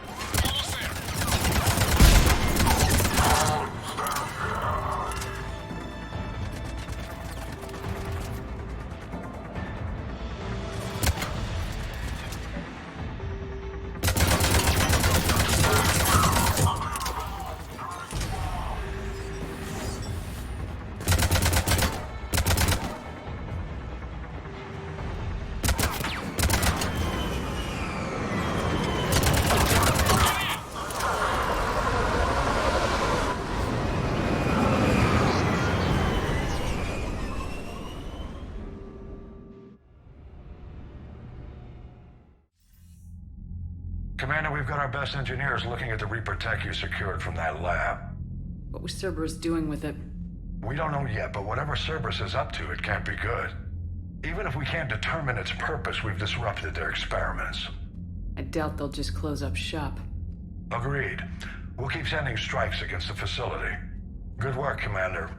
Commander, we've got our best engineers looking at the Reaper tech you secured from that lab. What was Cerberus doing with it? We don't know yet, but whatever Cerberus is up to, it can't be good. Even if we can't determine its purpose, we've disrupted their experiments. I doubt they'll just close up shop. Agreed. We'll keep sending strikes against the facility. Good work, Commander.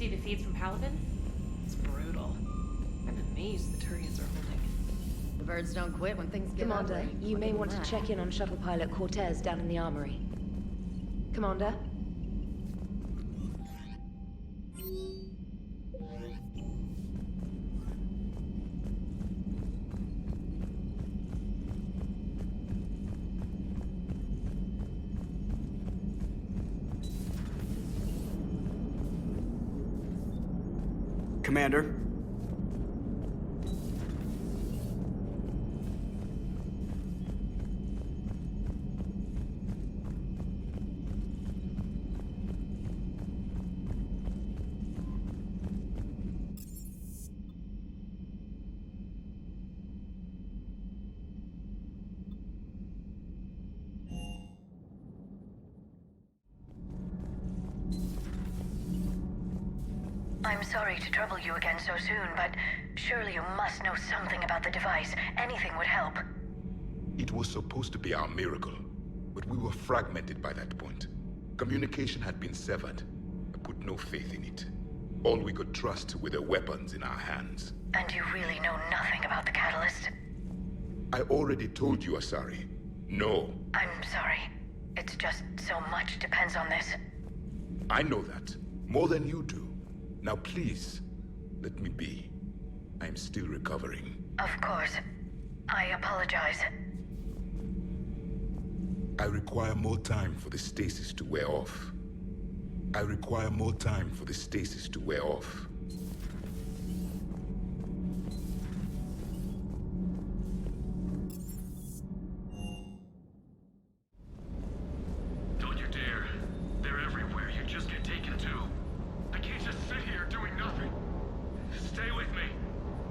see the feeds from Paladin? It's brutal. I'm amazed the Turians are holding. The birds don't quit when things get Commander, ugly. you may want to That. check in on shuttle pilot Cortez down in the armory. Commander? Commander? I'm sorry to trouble you again so soon, but surely you must know something about the device. Anything would help. It was supposed to be our miracle, but we were fragmented by that point. Communication had been severed. I put no faith in it. All we could trust were the weapons in our hands. And you really know nothing about the catalyst? I already told you, Asari. No. I'm sorry. It's just so much depends on this. I know that. More than you do. Now please, let me be. I am still recovering. Of course. I apologize. I require more time for the stasis to wear off. I require more time for the stasis to wear off. Don't you dare. They're everywhere. You just get taken to. I can't just sit here doing nothing. Stay with me.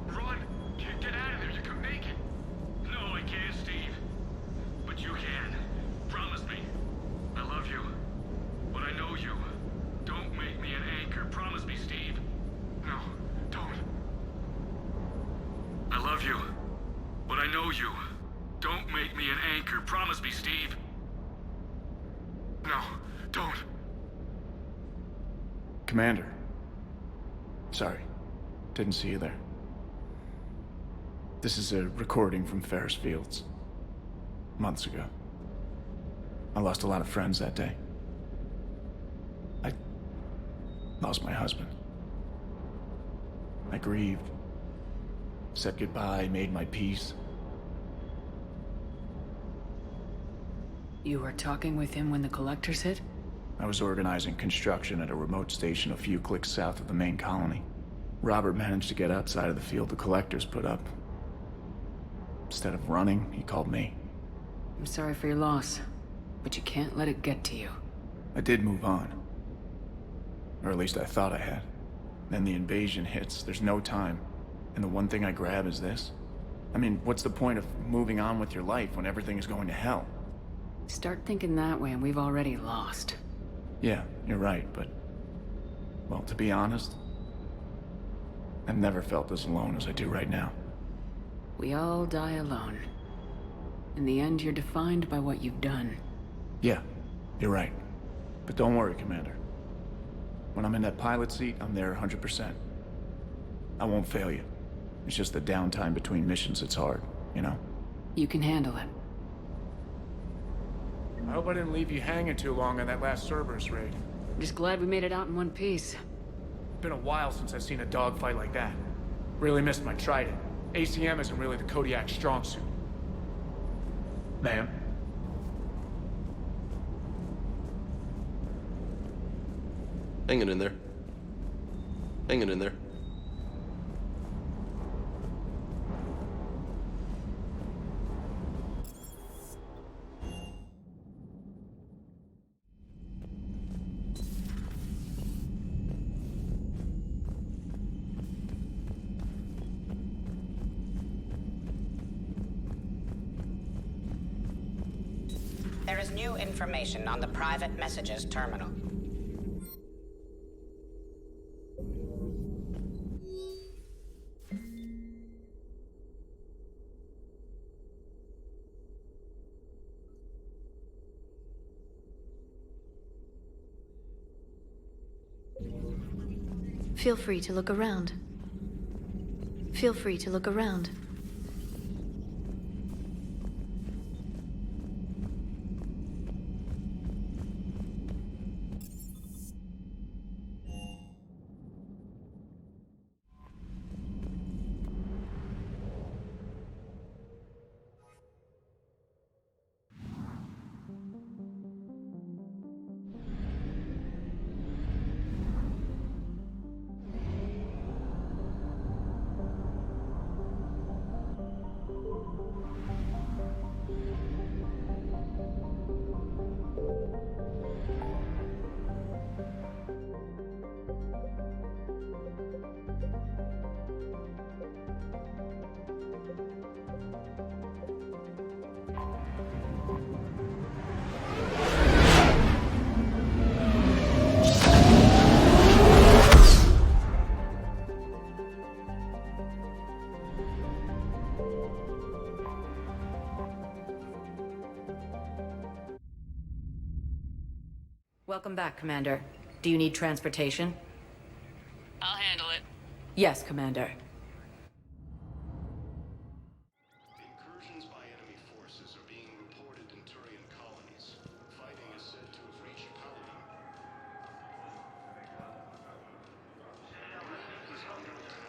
Run. Get out of there. You can make it. No, I can't, Steve. But you can. Promise me. I love you. But I know you. Don't make me an anchor. Promise me, Steve. No, don't. I love you. But I know you. Don't make me an anchor. Promise me, Steve. No, don't. Commander. Sorry. Didn't see you there. This is a recording from Ferris Fields. Months ago. I lost a lot of friends that day. I lost my husband. I grieved. Said goodbye, made my peace. You were talking with him when the collectors hit? I was organizing construction at a remote station a few clicks south of the main colony. Robert managed to get outside of the field the collectors put up. Instead of running, he called me. I'm sorry for your loss, but you can't let it get to you. I did move on. Or at least I thought I had. Then the invasion hits, there's no time. And the one thing I grab is this? I mean, what's the point of moving on with your life when everything is going to hell? Start thinking that way and we've already lost. Yeah, you're right, but... well, to be honest, I've never felt as alone as I do right now. We all die alone. In the end, you're defined by what you've done. Yeah, you're right. But don't worry, Commander. When I'm in that pilot seat, I'm there 100%. I won't fail you. It's just the downtime between missions that's hard, you know? You can handle it. I hope I didn't leave you hanging too long on that last Cerberus raid. I'm just glad we made it out in one piece. Been a while since I've seen a dogfight like that. Really missed my trident. ACM isn't really the Kodiak's strong suit. Ma'am? Hanging in there. Hanging in there. There is new information on the private messages terminal. Feel free to look around. Feel free to look around. Welcome back, Commander. Do you need transportation? I'll handle it. Yes, Commander. Incursions by enemy forces are being reported in Turian colonies. Fighting is said to have reached Paladin. Is under attack.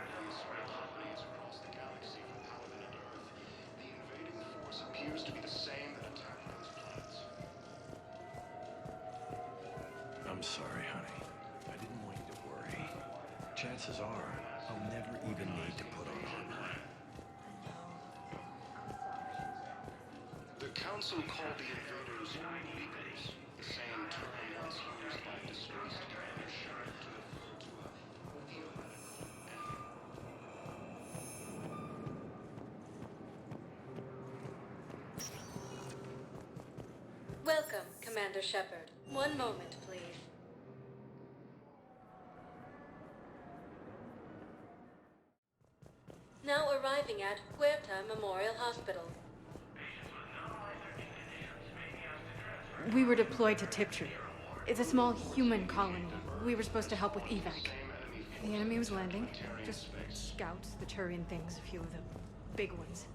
Various colonies across the galaxy from Paladin and Earth. The invading force appears to be the same that attacked those planets. I'm sorry, honey. I didn't want you to worry. Chances are, I'll never even need to put on armor. The Council called the invaders Reapers, the same term once used by disgraced Commander Shepard to refer to a human enemy. Welcome, Commander Shepard. One moment, please. Now arriving at Huerta Memorial Hospital. We were deployed to Tiptree. It's a small human colony. We were supposed to help with evac. The enemy was landing. Just scouts, the Turian things, a few of the big ones.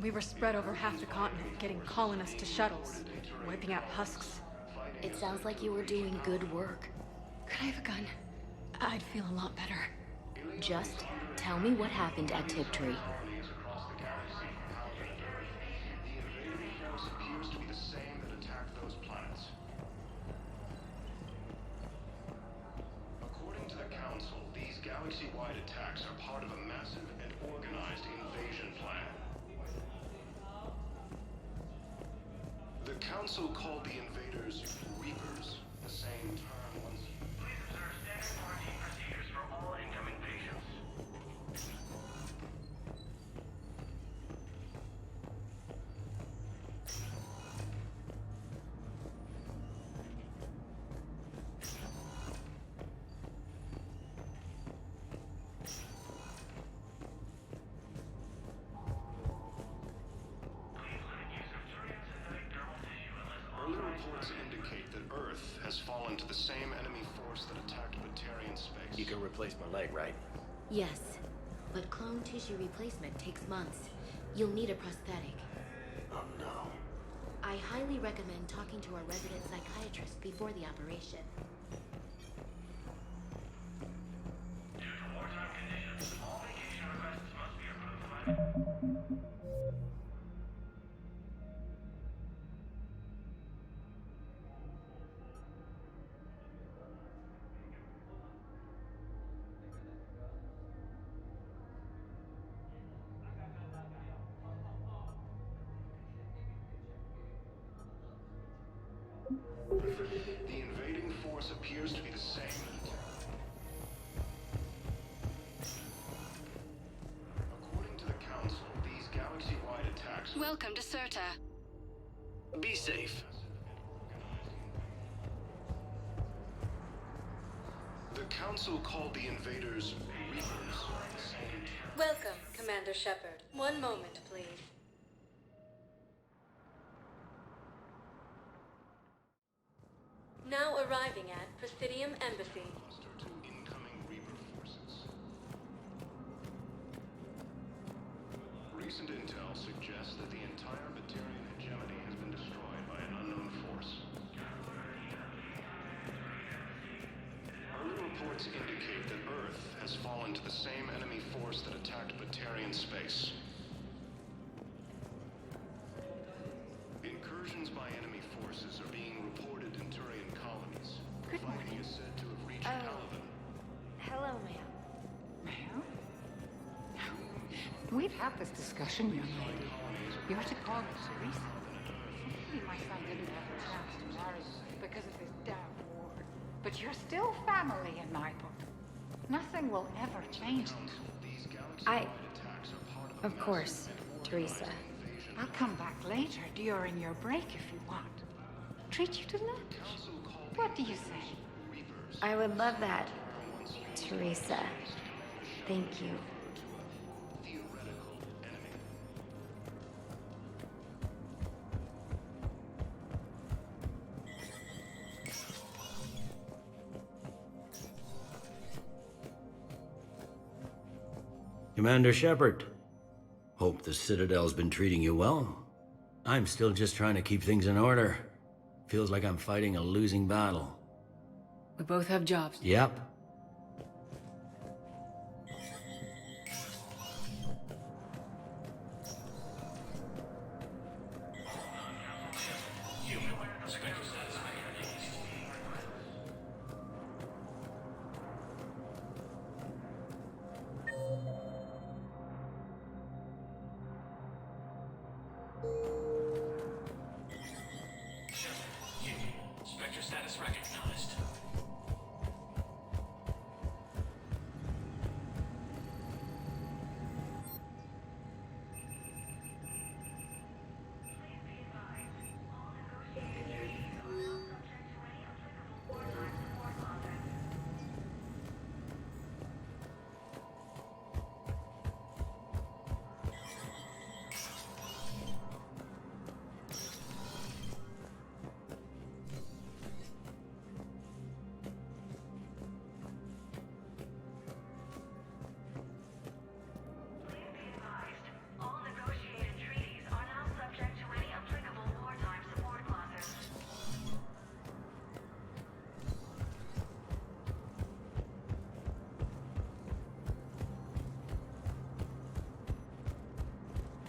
We were spread over half the continent, getting colonists to shuttles, wiping out husks. It sounds like you were doing good work. Could I have a gun? I'd feel a lot better. Just tell me what happened at Tiptree. According to the Council, these galaxy-wide attacks are part of a massive and organized invasion plan. The Council called the invaders Reapers, the same term once used. Please observe standard quarantine procedures for all incoming patients. Early reports indicate that Earth has fallen to the same enemy force that attacked Batarian space. You can replace my leg, right? Yes, but clone tissue replacement takes months. You'll need a prosthetic. Oh no. I highly recommend talking to our resident psychiatrist before the operation. Due to wartime conditions, all vacation requests must be approved by... The invading force appears to be the same. According to the Council, these galaxy-wide attacks... Welcome to Serta. Be safe. The Council called the invaders Reapers. Welcome, Commander Shepard. One moment, please. Now arriving at Prothean Embassy. Incoming reports indicate that Earth has fallen to the same enemy force that attacked Batarian space. Incursions by enemy forces are being reported in Turian colonies. Good morning. Fighting is said to have reached Paladin. Hello, ma'am. Ma'am? We've had this discussion, young lady. You're to call me Teresa. Maybe my son didn't have a chance to marry you because of his damn war. But you're still family in my book. Nothing will ever change that. Of course, Teresa. I'll come back later during your break if you want. Treat you to lunch. What do you say? I would love that, Teresa. Thank you. Commander Shepard. Hope the Citadel's been treating you well. I'm still just trying to keep things in order. Feels like I'm fighting a losing battle. We both have jobs. Yep. Spectre status recognized.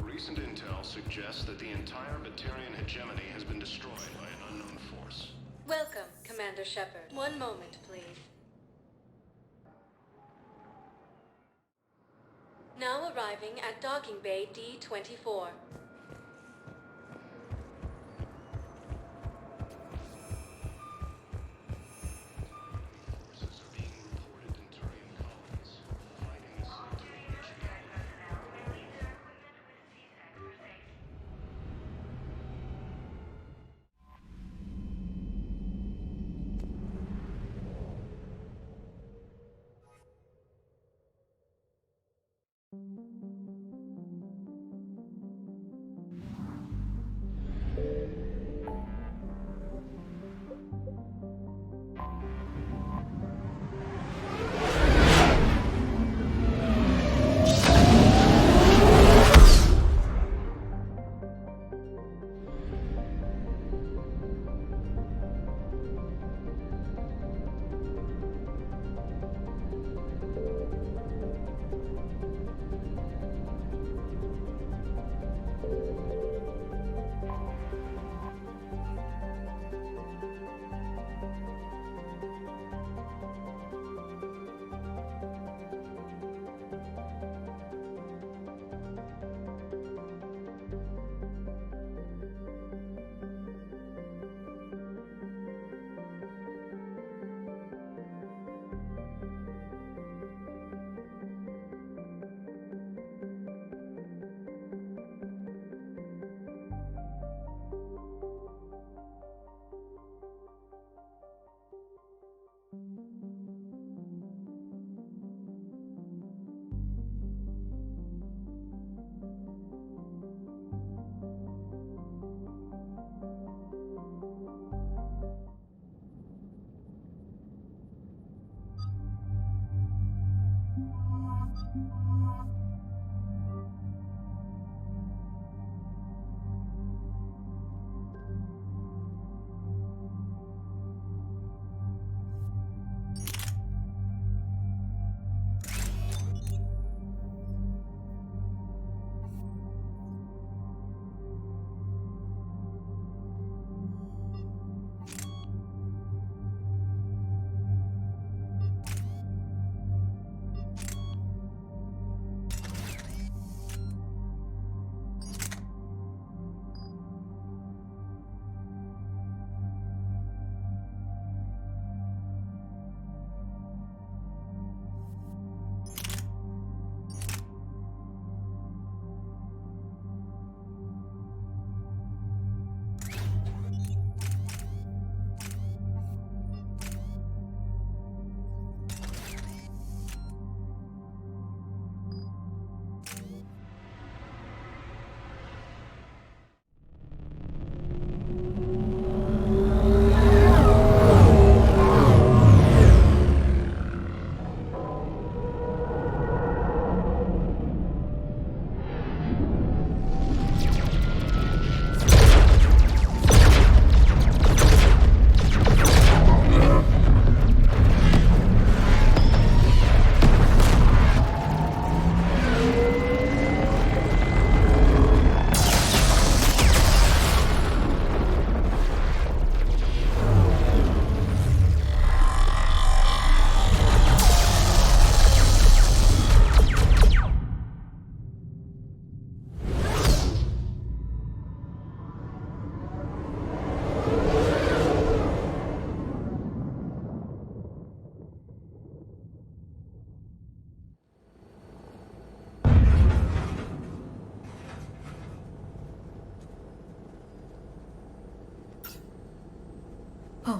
Recent intel suggests that the entire Batarian hegemony has been destroyed by an unknown force. Welcome, Commander Shepard. One moment, please. Now arriving at Docking Bay D-24.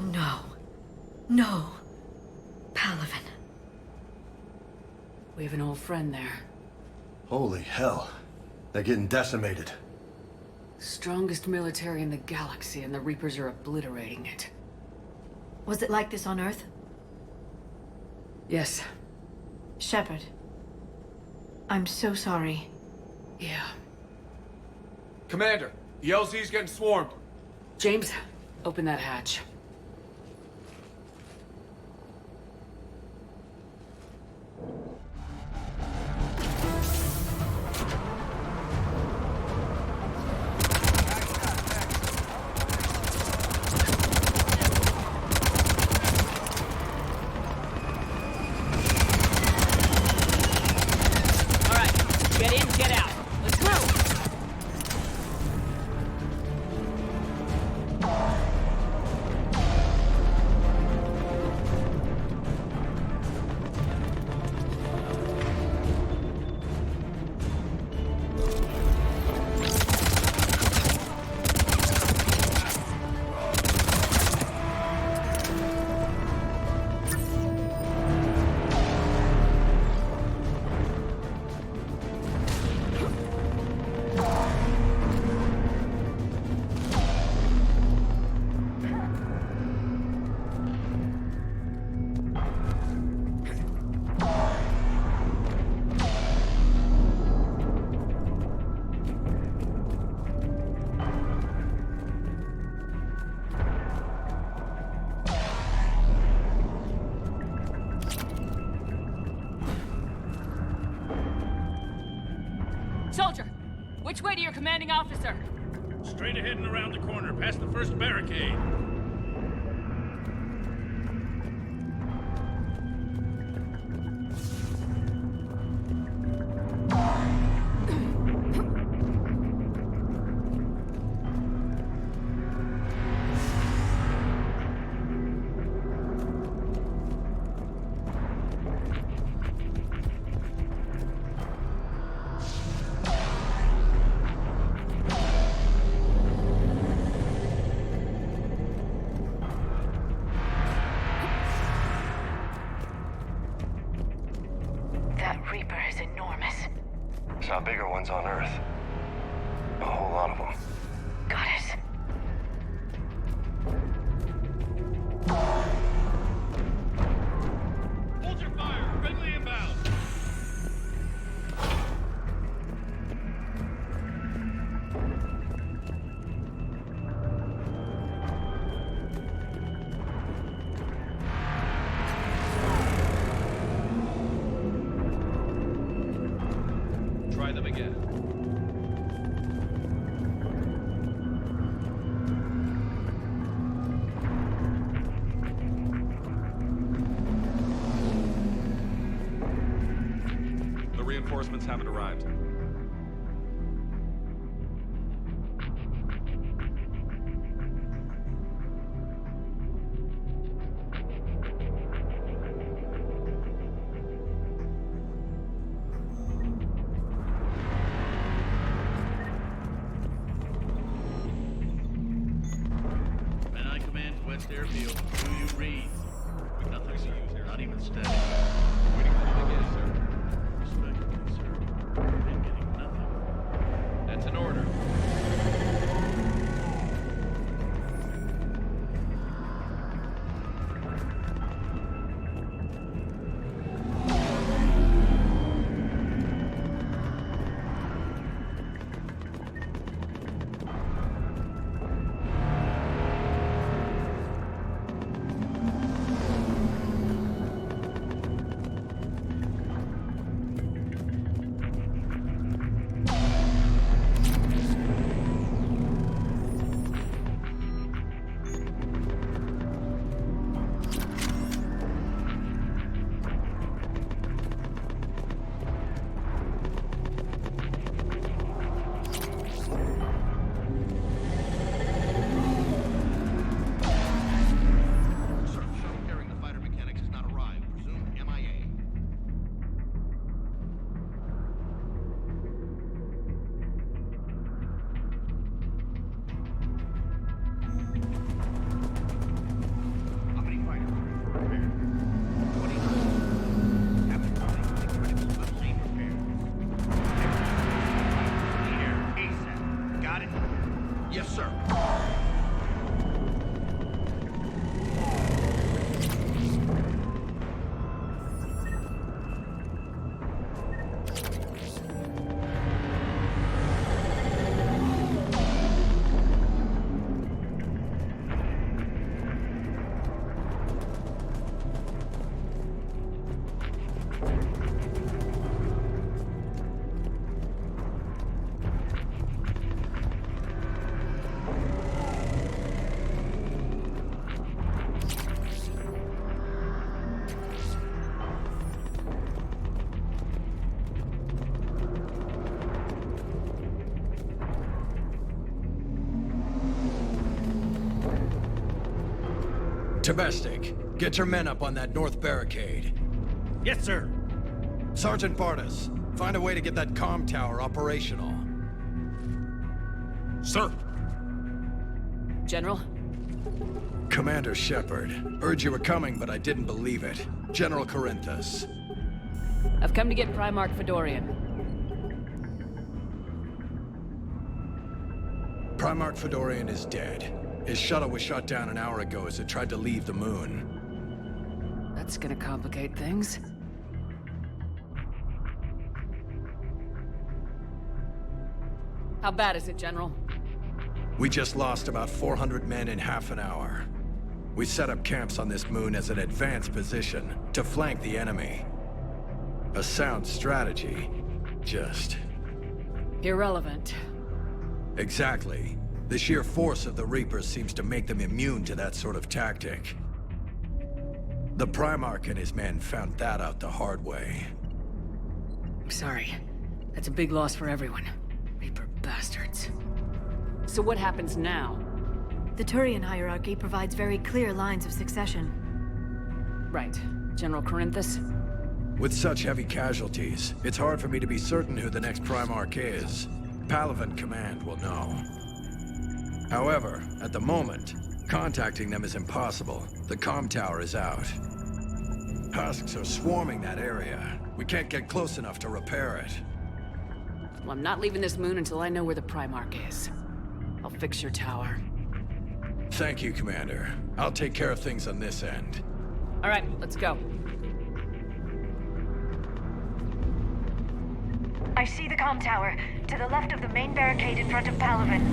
no. No. Palaven. We have an old friend there. Holy hell. They're getting decimated. Strongest military in the galaxy, and the Reapers are obliterating it. Was it like this on Earth? Yes. Shepard. I'm so sorry. Yeah. Commander, the LZ's getting swarmed. James, open that hatch. Soldier, which way to your commanding officer? Straight ahead and around the corner, past the first barricade. Saw bigger ones on Earth. A whole lot of them. Got it. Hold your fire! Friendly inbound! Try them again. The reinforcements haven't arrived. Airfield. Do you read? We've nothing to use here, not even steady. Waiting for you again, sir. Respectfully, sir. Domestic, get your men up on that north barricade. Yes, sir. Sergeant Bartis, find a way to get that comm tower operational. Sir. General? Commander Shepard. Heard you were coming, but I didn't believe it. General Corinthus. I've come to get Primarch Fedorian. Primarch Fedorian is dead. His shuttle was shot down an hour ago as it tried to leave the moon. That's gonna complicate things. How bad is it, General? We just lost about 400 men in half an hour. We set up camps on this moon as an advanced position to flank the enemy. A sound strategy. Just... irrelevant. Exactly. The sheer force of the Reapers seems to make them immune to that sort of tactic. The Primarch and his men found that out the hard way. I'm sorry. That's a big loss for everyone. Reaper bastards. So what happens now? The Turian hierarchy provides very clear lines of succession. Right. General Corinthus? With such heavy casualties, it's hard for me to be certain who the next Primarch is. Palaven Command will know. However, at the moment, contacting them is impossible. The comm tower is out. Husks are swarming that area. We can't get close enough to repair it. Well, I'm not leaving this moon until I know where the Primarch is. I'll fix your tower. Thank you, Commander. I'll take care of things on this end. All right, let's go. I see the comm tower, to the left of the main barricade in front of Palaven.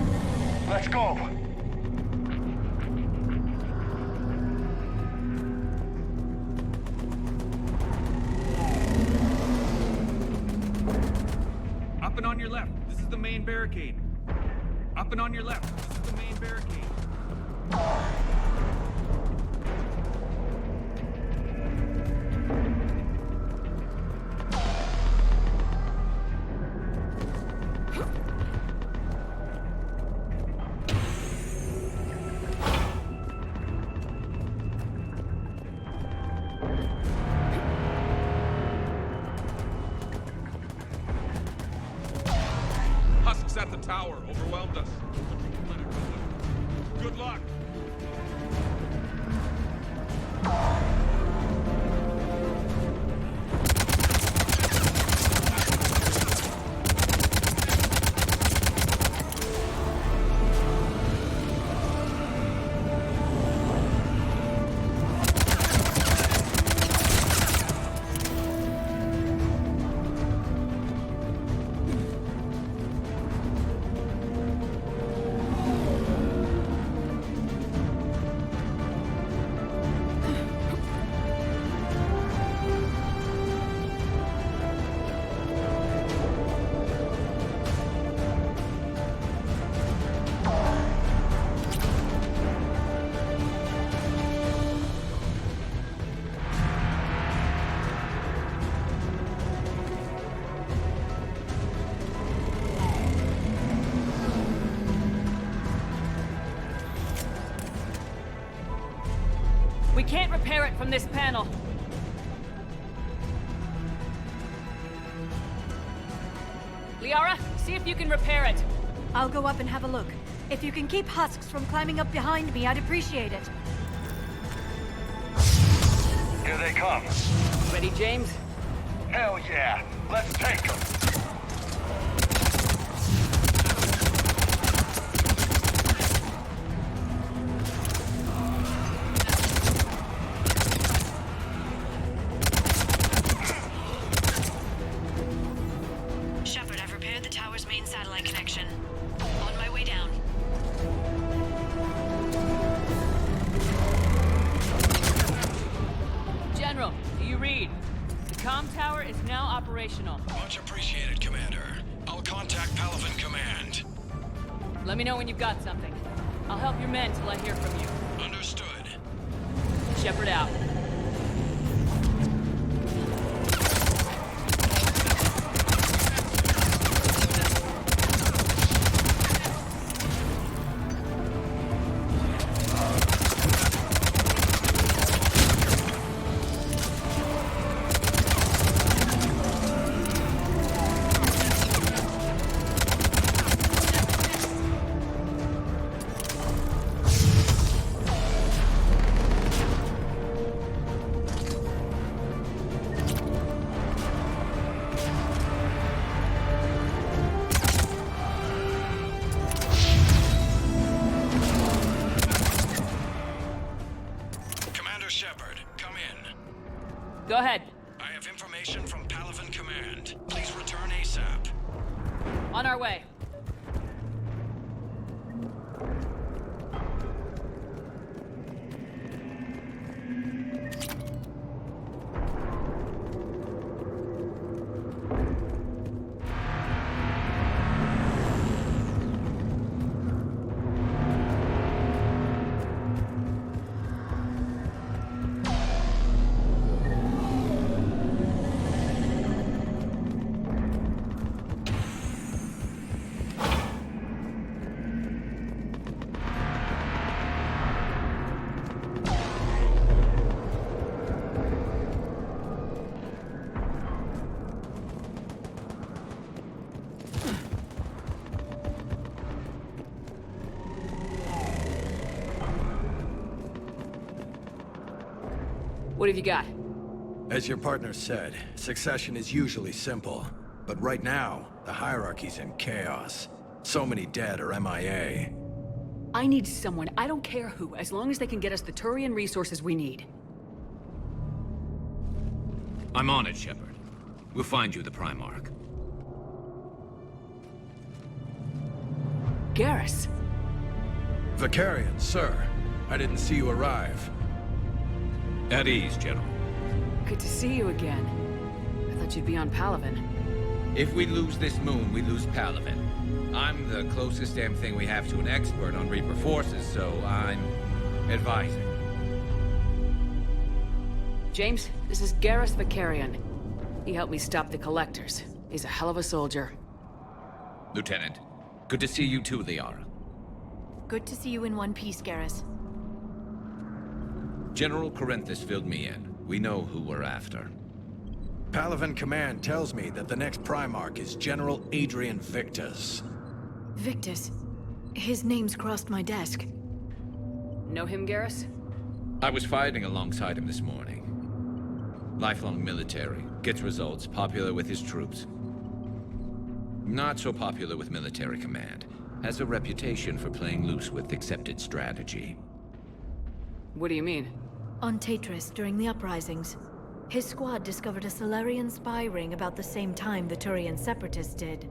Let's go. Up and on your left. This is the main barricade. Up and on your left. This is the main barricade. At the tower, overwhelmed us. Good luck. We can't repair it from this panel. Liara, see if you can repair it. I'll go up and have a look. If you can keep Husks from climbing up behind me, I'd appreciate it. Here they come. Ready, James? Hell yeah. Let's take them. Shepard, I've repaired the tower's main satellite connection. On my way down. General, do you read? The comm tower is now operational. Much appreciated, Commander. I'll contact Palaven Command. Let me know when you've got something. I'll help your men till I hear from you. Understood. Shepard out. come in. Go ahead. I have information from Palaven Command. Please return ASAP. On our way. What have you got? As your partner said, succession is usually simple. But right now, the hierarchy's in chaos. So many dead or MIA. I need someone, I don't care who, as long as they can get us the Turian resources we need. I'm on it, Shepard. We'll find you the Primarch. Garrus. Vicarian, sir. I didn't see you arrive. At ease, General. Good to see you again. I thought you'd be on Palaven. If we lose this moon, we lose Palaven. I'm the closest damn thing we have to an expert on Reaper forces, so I'm advising. James, this is Garrus Vicarian. He helped me stop the Collectors. He's a hell of a soldier. Lieutenant, good to see you too, Liara. Good to see you in one piece, Garrus. General Corinthus filled me in. We know who we're after. Palaven Command tells me that the next Primarch is General Adrian Victus. Victus? His name's crossed my desk. Know him, Garrus? I was fighting alongside him this morning. Lifelong military, gets results, popular with his troops. Not so popular with military command. Has a reputation for playing loose with accepted strategy. What do you mean? On Tatris, during the uprisings, his squad discovered a Solarian spy ring about the same time the Turian Separatists did.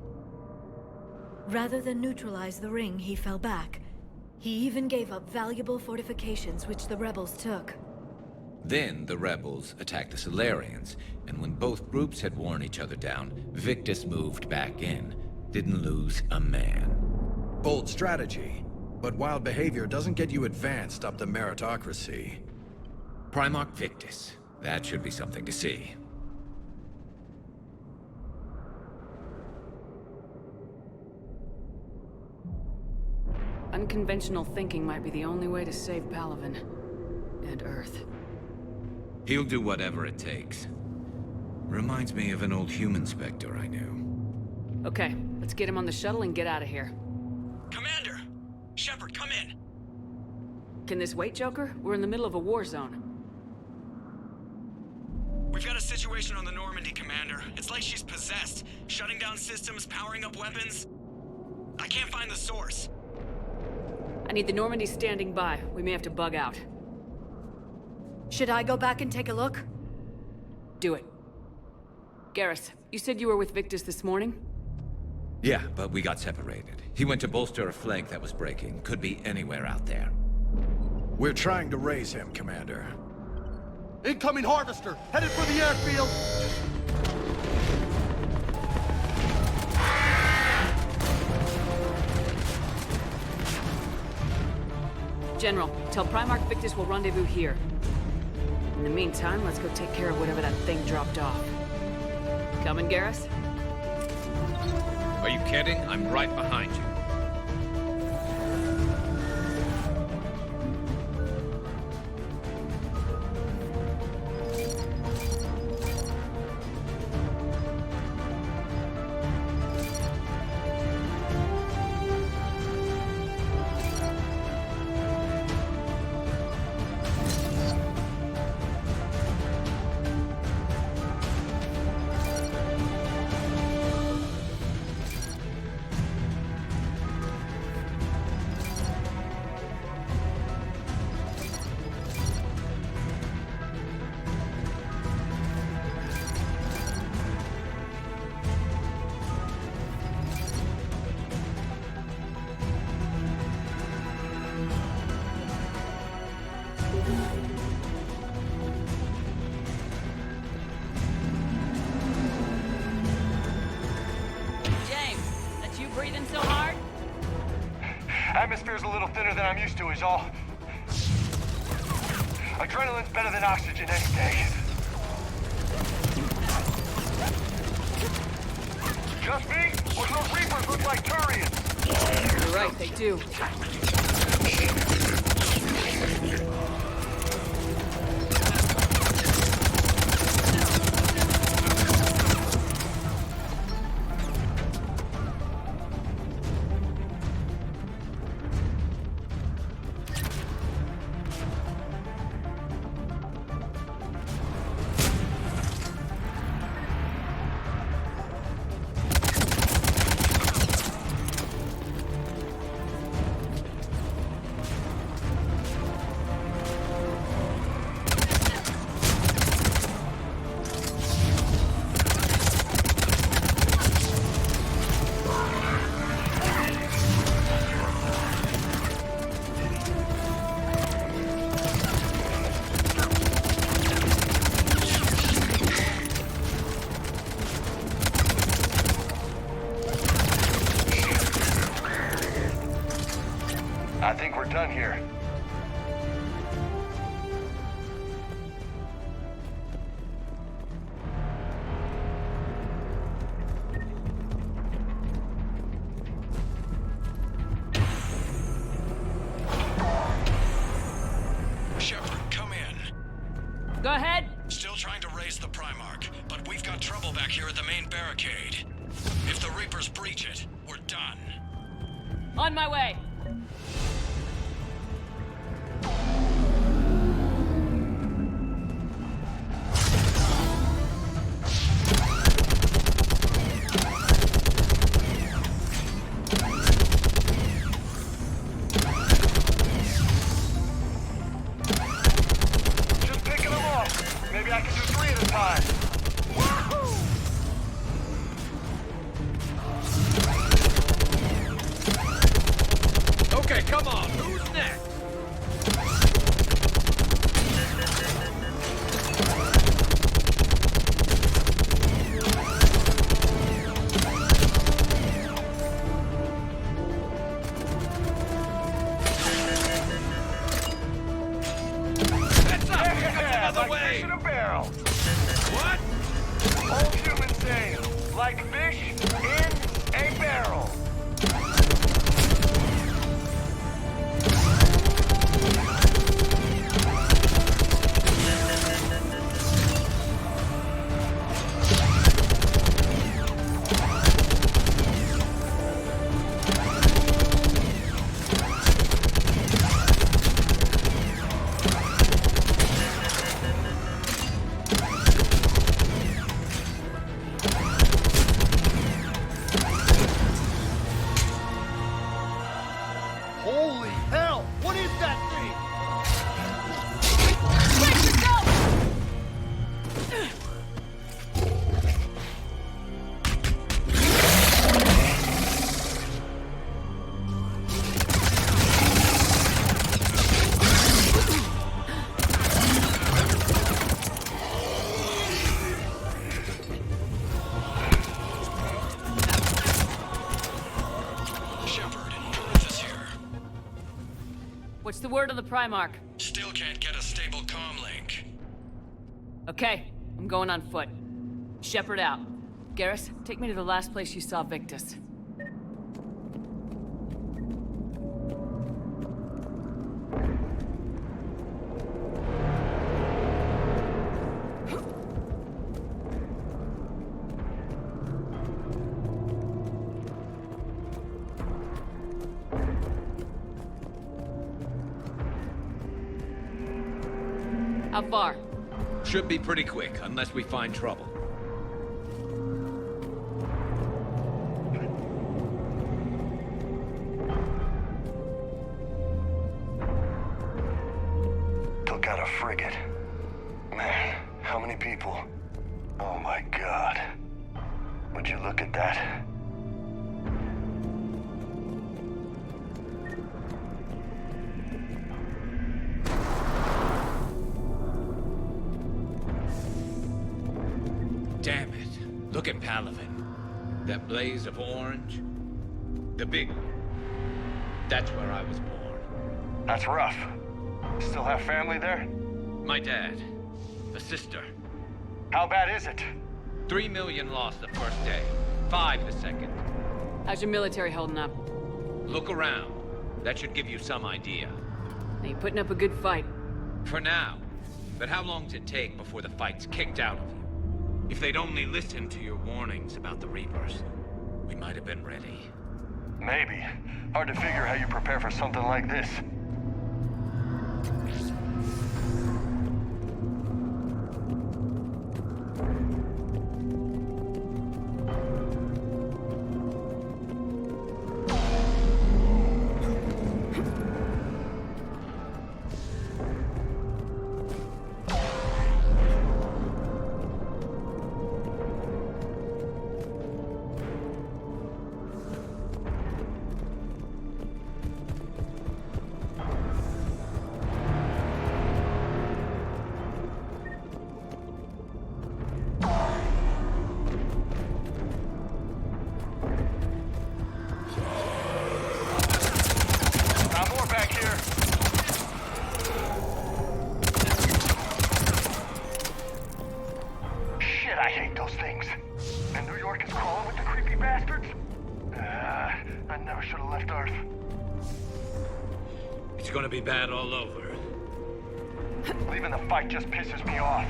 Rather than neutralize the ring, he fell back. He even gave up valuable fortifications which the rebels took. Then the rebels attacked the Solarians, and when both groups had worn each other down, Victus moved back in. Didn't lose a man. Bold strategy, but wild behavior doesn't get you advanced up the meritocracy. Primarch Victus. That should be something to see. Unconventional thinking might be the only way to save Palaven. And Earth. He'll do whatever it takes. Reminds me of an old human Spectre I knew. Okay, let's get him on the shuttle and get out of here. Commander! Shepard, come in! Can this wait, Joker? We're in the middle of a war zone. We've got a situation on the Normandy, Commander. It's like she's possessed. Shutting down systems, powering up weapons. I can't find the source. I need the Normandy standing by. We may have to bug out. Should I go back and take a look? Do it. Garrus, you said you were with Victus this morning? Yeah, but we got separated. He went to bolster a flank that was breaking. Could be anywhere out there. We're trying to raise him, Commander. Incoming harvester! Headed for the airfield! General, tell Primarch Victus we'll rendezvous here. In the meantime, let's go take care of whatever that thing dropped off. Coming, Garrus? Are you kidding? I'm right behind you. breathing so hard? Atmosphere's a little thinner than I'm used to, is all. Adrenaline's better than oxygen any day. Just me? Or those Reapers look like Turians? You're right, they do. I think we're done here. Shepard, come in. Go ahead. Still trying to raise the Primarch, but we've got trouble back here at the main barricade. If the Reapers breach it, we're done. On my way. Just picking them off. Maybe I can do 3 at a time. Okay, come on. Who's next? That's up! Yeah, like fish in a barrel. What? Old human saying, like fish in a barrel. Holy hell! What is that thing? Shepard, Earth is here. What's the word on the Primarch? Still can't get a stable comm link. Okay, I'm going on foot. Shepard out. Garrus, take me to the last place you saw Victus. How far? Should be pretty quick, unless we find trouble. Took out a frigate. Man, how many people? Oh my god. Would you look at that? Damn it. Look at Palaven. That blaze of orange. The big one. That's where I was born. That's rough. Still have family there? My dad. A sister. How bad is it? 3 million lost the first day. 5 the second. How's your military holding up? Look around. That should give you some idea. Now you're putting up a good fight. For now. But how long does it take before the fight's kicked out of you? If they'd only listened to your warnings about the Reapers, we might have been ready. Maybe. Hard to figure how you prepare for something like this. It's gonna be bad all over. Leaving the fight just pisses me off.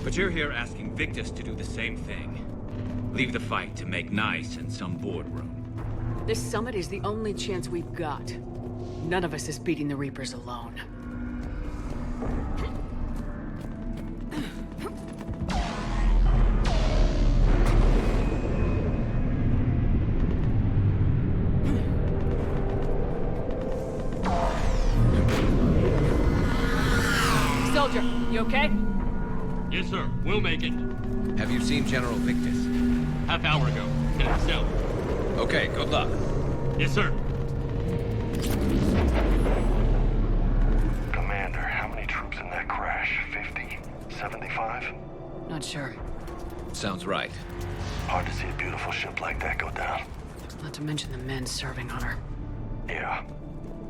But you're here asking Victus to do the same thing. Leave the fight to make nice in some boardroom. This summit is the only chance we've got. None of us is beating the Reapers alone. Soldier, you okay? Yes, sir. We'll make it. Have you seen General Victus? Half hour ago. Headed south. Okay, good luck. Yes, sir. Commander, how many troops in that crash? 50? 75? Not sure. Sounds right. Hard to see a beautiful ship like that go down. Not to mention the men serving on her. Yeah.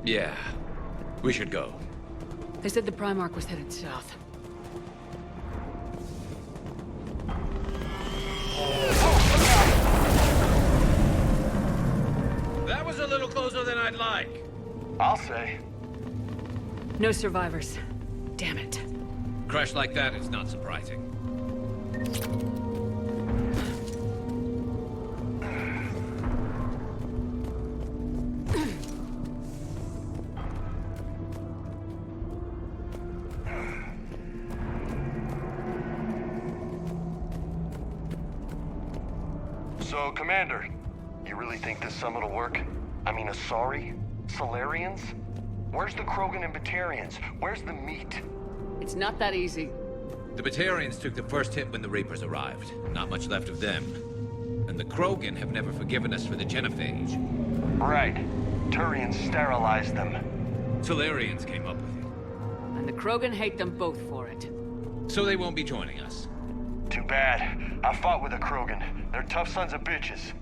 Yeah. We should go. They said the Primarch was headed south. That was a little closer than I'd like. I'll say. No survivors. Damn it. Crash like that is not surprising. So, Commander, you really think this summit will work? I mean, Asari? Solarians? Where's the Krogan and Batarians? Where's the meat? It's not that easy. The Batarians took the first hit when the Reapers arrived. Not much left of them. And the Krogan have never forgiven us for the genophage. Right. Turians sterilized them. Solarians came up with it. And the Krogan hate them both for it. So they won't be joining us. Too bad. I fought with a Krogan. They're tough sons of bitches.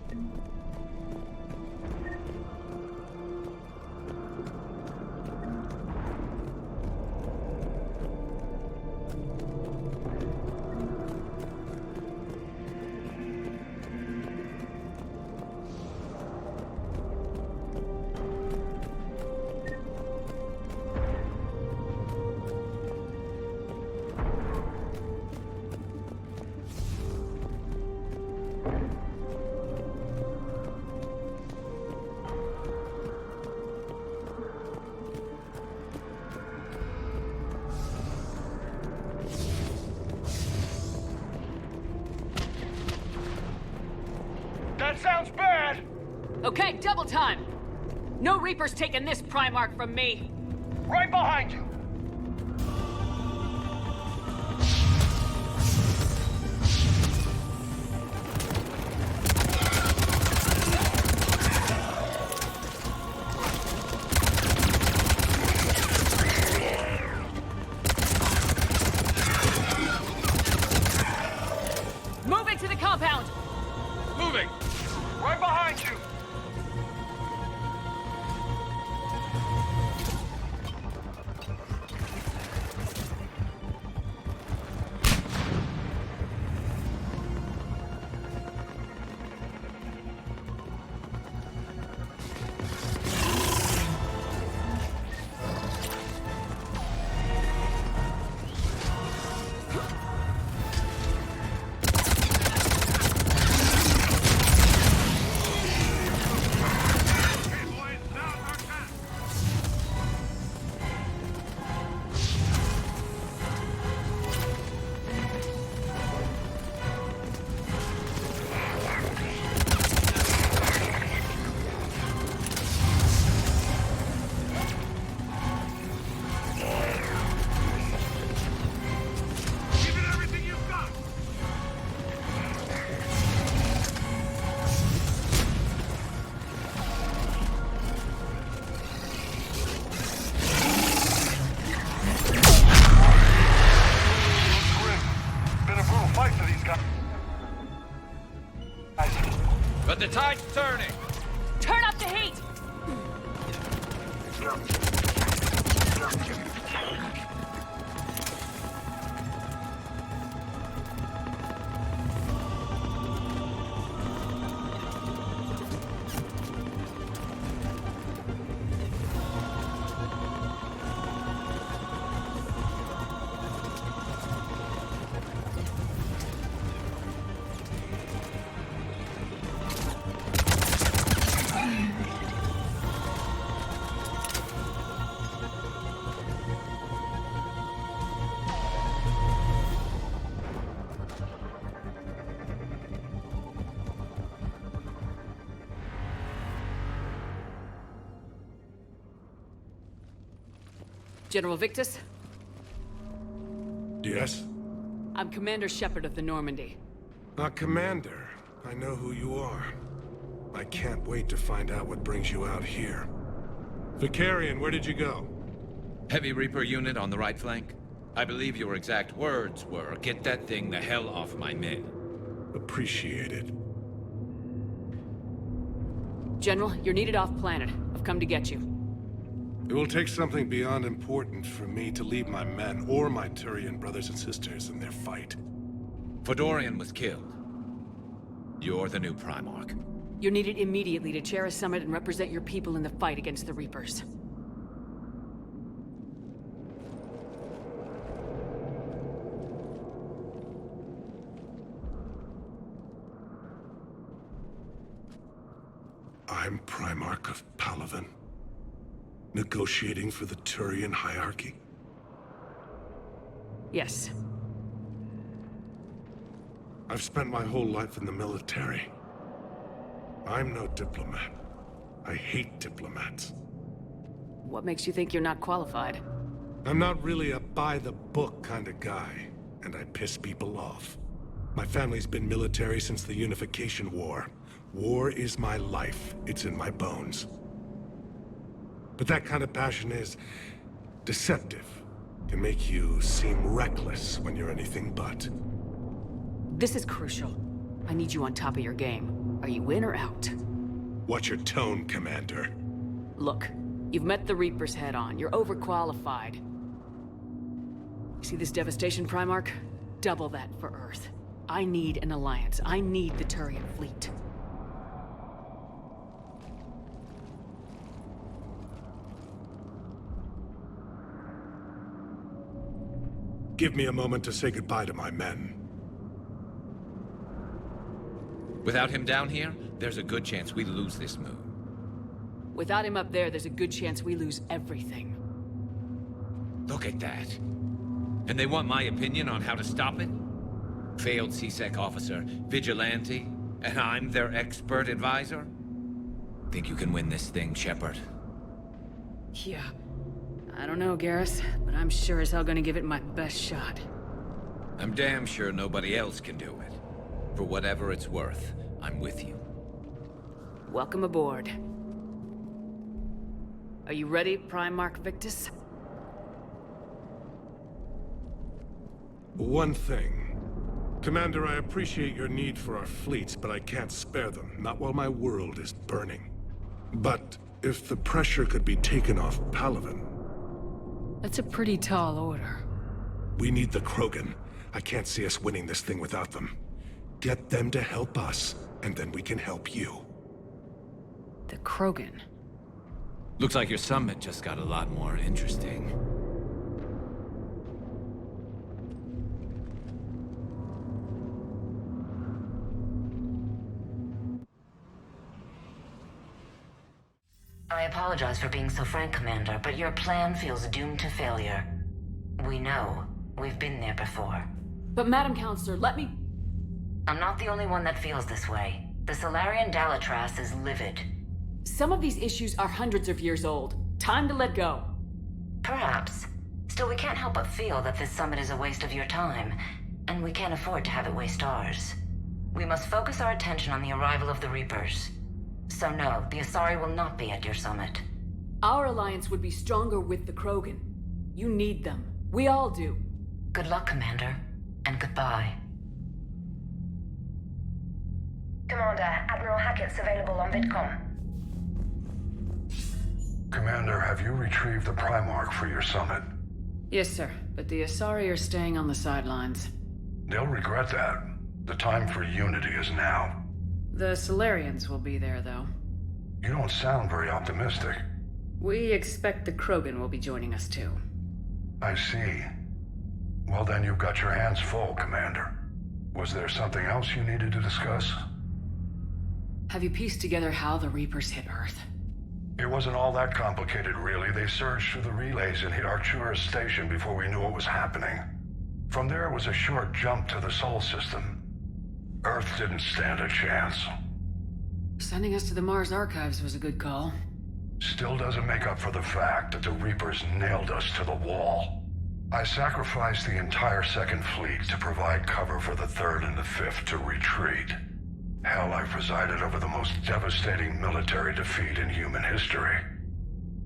That sounds bad! Okay, double time! No Reaper's taking this Primarch from me! Right behind you! Moving to the compound! Moving! Right behind you! next to these guys. But the tide's turning! Turn up the heat! General Victus? Yes? I'm Commander Shepard of the Normandy. Commander. I know who you are. I can't wait to find out what brings you out here. Vicarian, where did you go? Heavy Reaper unit on the right flank. I believe your exact words were, "Get that thing the hell off my men." Appreciated. General, you're needed off-planet. I've come to get you. It will take something beyond important for me to leave my men or my Turian brothers and sisters in their fight. Fedorian was killed. You're the new Primarch. You're needed immediately to chair a summit and represent your people in the fight against the Reapers. I'm Primarch of Palaven. Negotiating for the Turian hierarchy? Yes. I've spent my whole life in the military. I'm no diplomat. I hate diplomats. What makes you think you're not qualified? I'm not really a by-the-book kind of guy, and I piss people off. My family's been military since the Unification War. War is my life. It's in my bones. But that kind of passion is deceptive. Can make you seem reckless when you're anything but. This is crucial. I need you on top of your game. Are you in or out? Watch your tone, Commander. Look, you've met the Reapers head-on. You're overqualified. You see this devastation, Primarch? Double that for Earth. I need an alliance. I need the Turian fleet. Give me a moment to say goodbye to my men. Without him down here, there's a good chance we lose this move. Without him up there's a good chance we lose everything. Look at that. And they want my opinion on how to stop it? Failed CSEC officer, vigilante, and I'm their expert advisor? Think you can win this thing, Shepard? Yeah. I don't know, Garrus, but I'm sure as hell gonna give it my best shot. I'm damn sure nobody else can do it. For whatever it's worth, I'm with you. Welcome aboard. Are you ready, Primarch Victus? One thing. Commander, I appreciate your need for our fleets, but I can't spare them, not while my world is burning. But if the pressure could be taken off Palaven... That's a pretty tall order. We need the Krogan. I can't see us winning this thing without them. Get them to help us, and then we can help you. The Krogan? Looks like your summit just got a lot more interesting. I apologize for being so frank, Commander, but your plan feels doomed to failure. We know. We've been there before. But Madam Counselor, let me... I'm not the only one that feels this way. The Solarian Dalatras is livid. Some of these issues are hundreds of years old. Time to let go. Perhaps. Still, we can't help but feel that this summit is a waste of your time, and we can't afford to have it waste ours. We must focus our attention on the arrival of the Reapers. So no, the Asari will not be at your summit. Our alliance would be stronger with the Krogan. You need them. We all do. Good luck, Commander. And goodbye. Commander, Admiral Hackett's available on VidCom. Commander, have you retrieved the Primarch for your summit? Yes, sir. But the Asari are staying on the sidelines. They'll regret that. The time for unity is now. The Solarians will be there, though. You don't sound very optimistic. We expect the Krogan will be joining us, too. I see. Well, then you've got your hands full, Commander. Was there something else you needed to discuss? Have you pieced together how the Reapers hit Earth? It wasn't all that complicated, really. They surged through the relays and hit Artura's station before we knew what was happening. From there, it was a short jump to the Sol system. Earth didn't stand a chance. Sending us to the Mars archives was a good call. Still doesn't make up for the fact that the Reapers nailed us to the wall. I sacrificed the entire Second Fleet to provide cover for the Third and the Fifth to retreat. Hell, I presided over the most devastating military defeat in human history.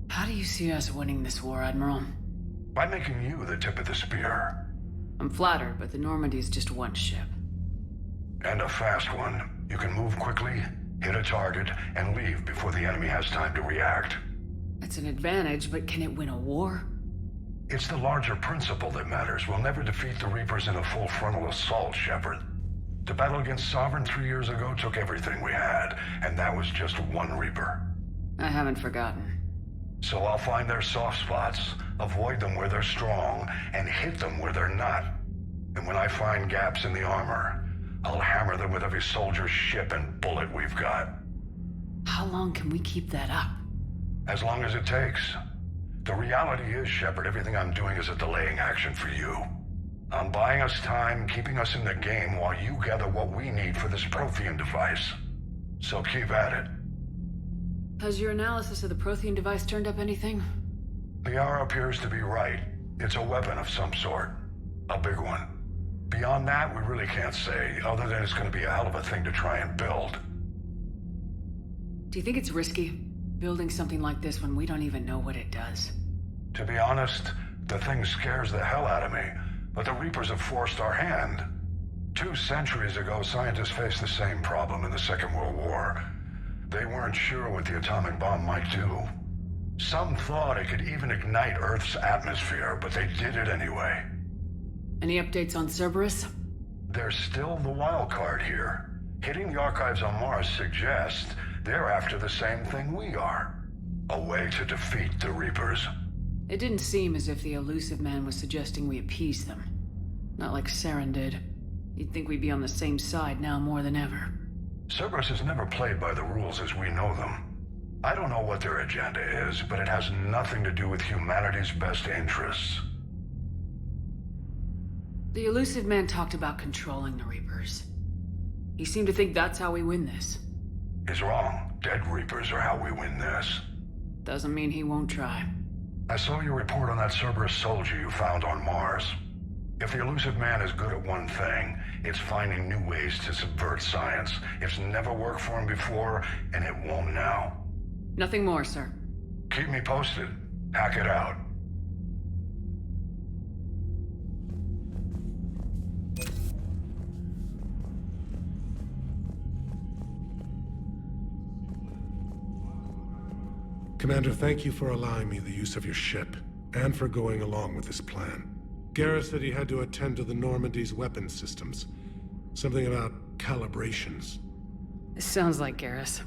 How do you see us winning this war, Admiral? By making you the tip of the spear. I'm flattered, but the Normandy's just one ship. And a fast one. You can move quickly, hit a target, and leave before the enemy has time to react. That's an advantage, but can it win a war? It's the larger principle that matters. We'll never defeat the Reapers in a full frontal assault, Shepard. The battle against Sovereign 3 years ago took everything we had, and that was just one Reaper. I haven't forgotten. So I'll find their soft spots, avoid them where they're strong, and hit them where they're not. And when I find gaps in the armor, I'll hammer them with every soldier, ship, and bullet we've got. How long can we keep that up? As long as it takes. The reality is, Shepard, everything I'm doing is a delaying action for you. I'm buying us time, keeping us in the game while you gather what we need for this Prothean device. So keep at it. Has your analysis of the Prothean device turned up anything? The hour appears to be right. It's a weapon of some sort. A big one. Beyond that, we really can't say, other than it's going to be a hell of a thing to try and build. Do you think it's risky, building something like this when we don't even know what it does? To be honest, the thing scares the hell out of me. But the Reapers have forced our hand. 2 centuries ago, scientists faced the same problem in the Second World War. They weren't sure what the atomic bomb might do. Some thought it could even ignite Earth's atmosphere, but they did it anyway. Any updates on Cerberus? They're still the wild card here. Hitting the archives on Mars suggests they're after the same thing we are. A way to defeat the Reapers. It didn't seem as if the elusive man was suggesting we appease them. Not like Saren did. You'd think we'd be on the same side now more than ever. Cerberus has never played by the rules as we know them. I don't know what their agenda is, but it has nothing to do with humanity's best interests. The elusive man talked about controlling the Reapers. He seemed to think that's how we win this. He's wrong. Dead Reapers are how we win this. Doesn't mean he won't try. I saw your report on that Cerberus soldier you found on Mars. If the elusive man is good at one thing, it's finding new ways to subvert science. It's never worked for him before, and it won't now. Nothing more, sir. Keep me posted. Hack it out. Commander, thank you for allowing me the use of your ship, and for going along with this plan. Garrus said he had to attend to the Normandy's weapon systems. Something about calibrations. This sounds like Garrus.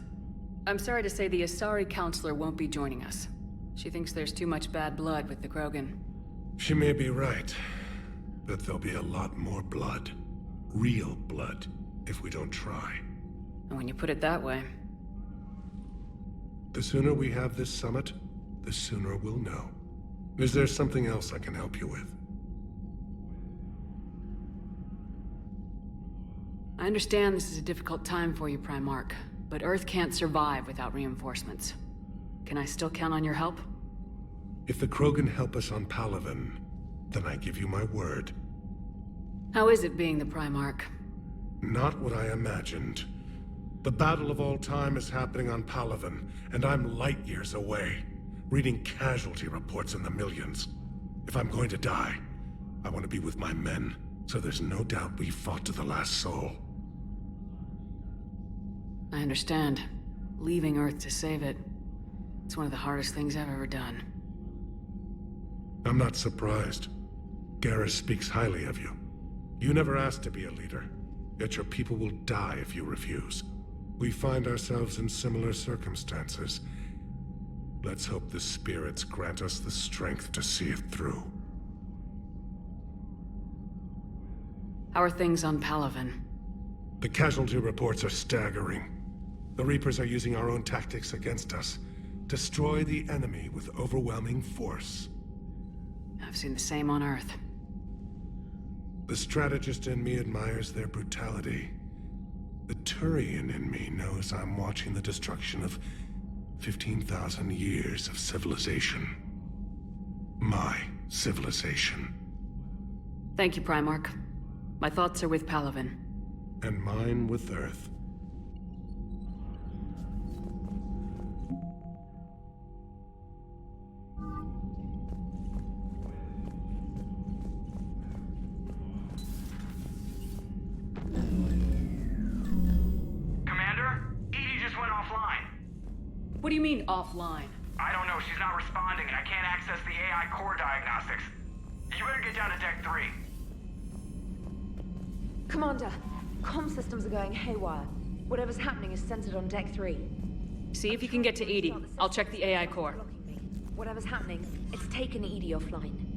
I'm sorry to say the Asari counselor won't be joining us. She thinks there's too much bad blood with the Krogan. She may be right, but there'll be a lot more blood. Real blood, if we don't try. And when you put it that way... The sooner we have this summit, the sooner we'll know. Is there something else I can help you with? I understand this is a difficult time for you, Primarch, but Earth can't survive without reinforcements. Can I still count on your help? If the Krogan help us on Palaven, then I give you my word. How is it being the Primarch? Not what I imagined. The battle of all time is happening on Palaven, and I'm light years away, reading casualty reports in the millions. If I'm going to die, I want to be with my men, so there's no doubt we fought to the last soul. I understand. Leaving Earth to save it. It's one of the hardest things I've ever done. I'm not surprised. Garrus speaks highly of you. You never asked to be a leader, yet your people will die if you refuse. We find ourselves in similar circumstances. Let's hope the spirits grant us the strength to see it through. How are things on Palaven? The casualty reports are staggering. The Reapers are using our own tactics against us. Destroy the enemy with overwhelming force. I've seen the same on Earth. The strategist in me admires their brutality. The Turian in me knows I'm watching the destruction of 15,000 years of civilization. My civilization. Thank you, Primarch. My thoughts are with Palaven. And mine with Earth. What do you mean, offline? I don't know. She's not responding, and I can't access the AI core diagnostics. You better get down to Deck 3. Commander, comm systems are going haywire. Whatever's happening is centered on Deck 3. See if you can get to Edie. I'll check the AI core. Whatever's happening, it's taken Edie offline.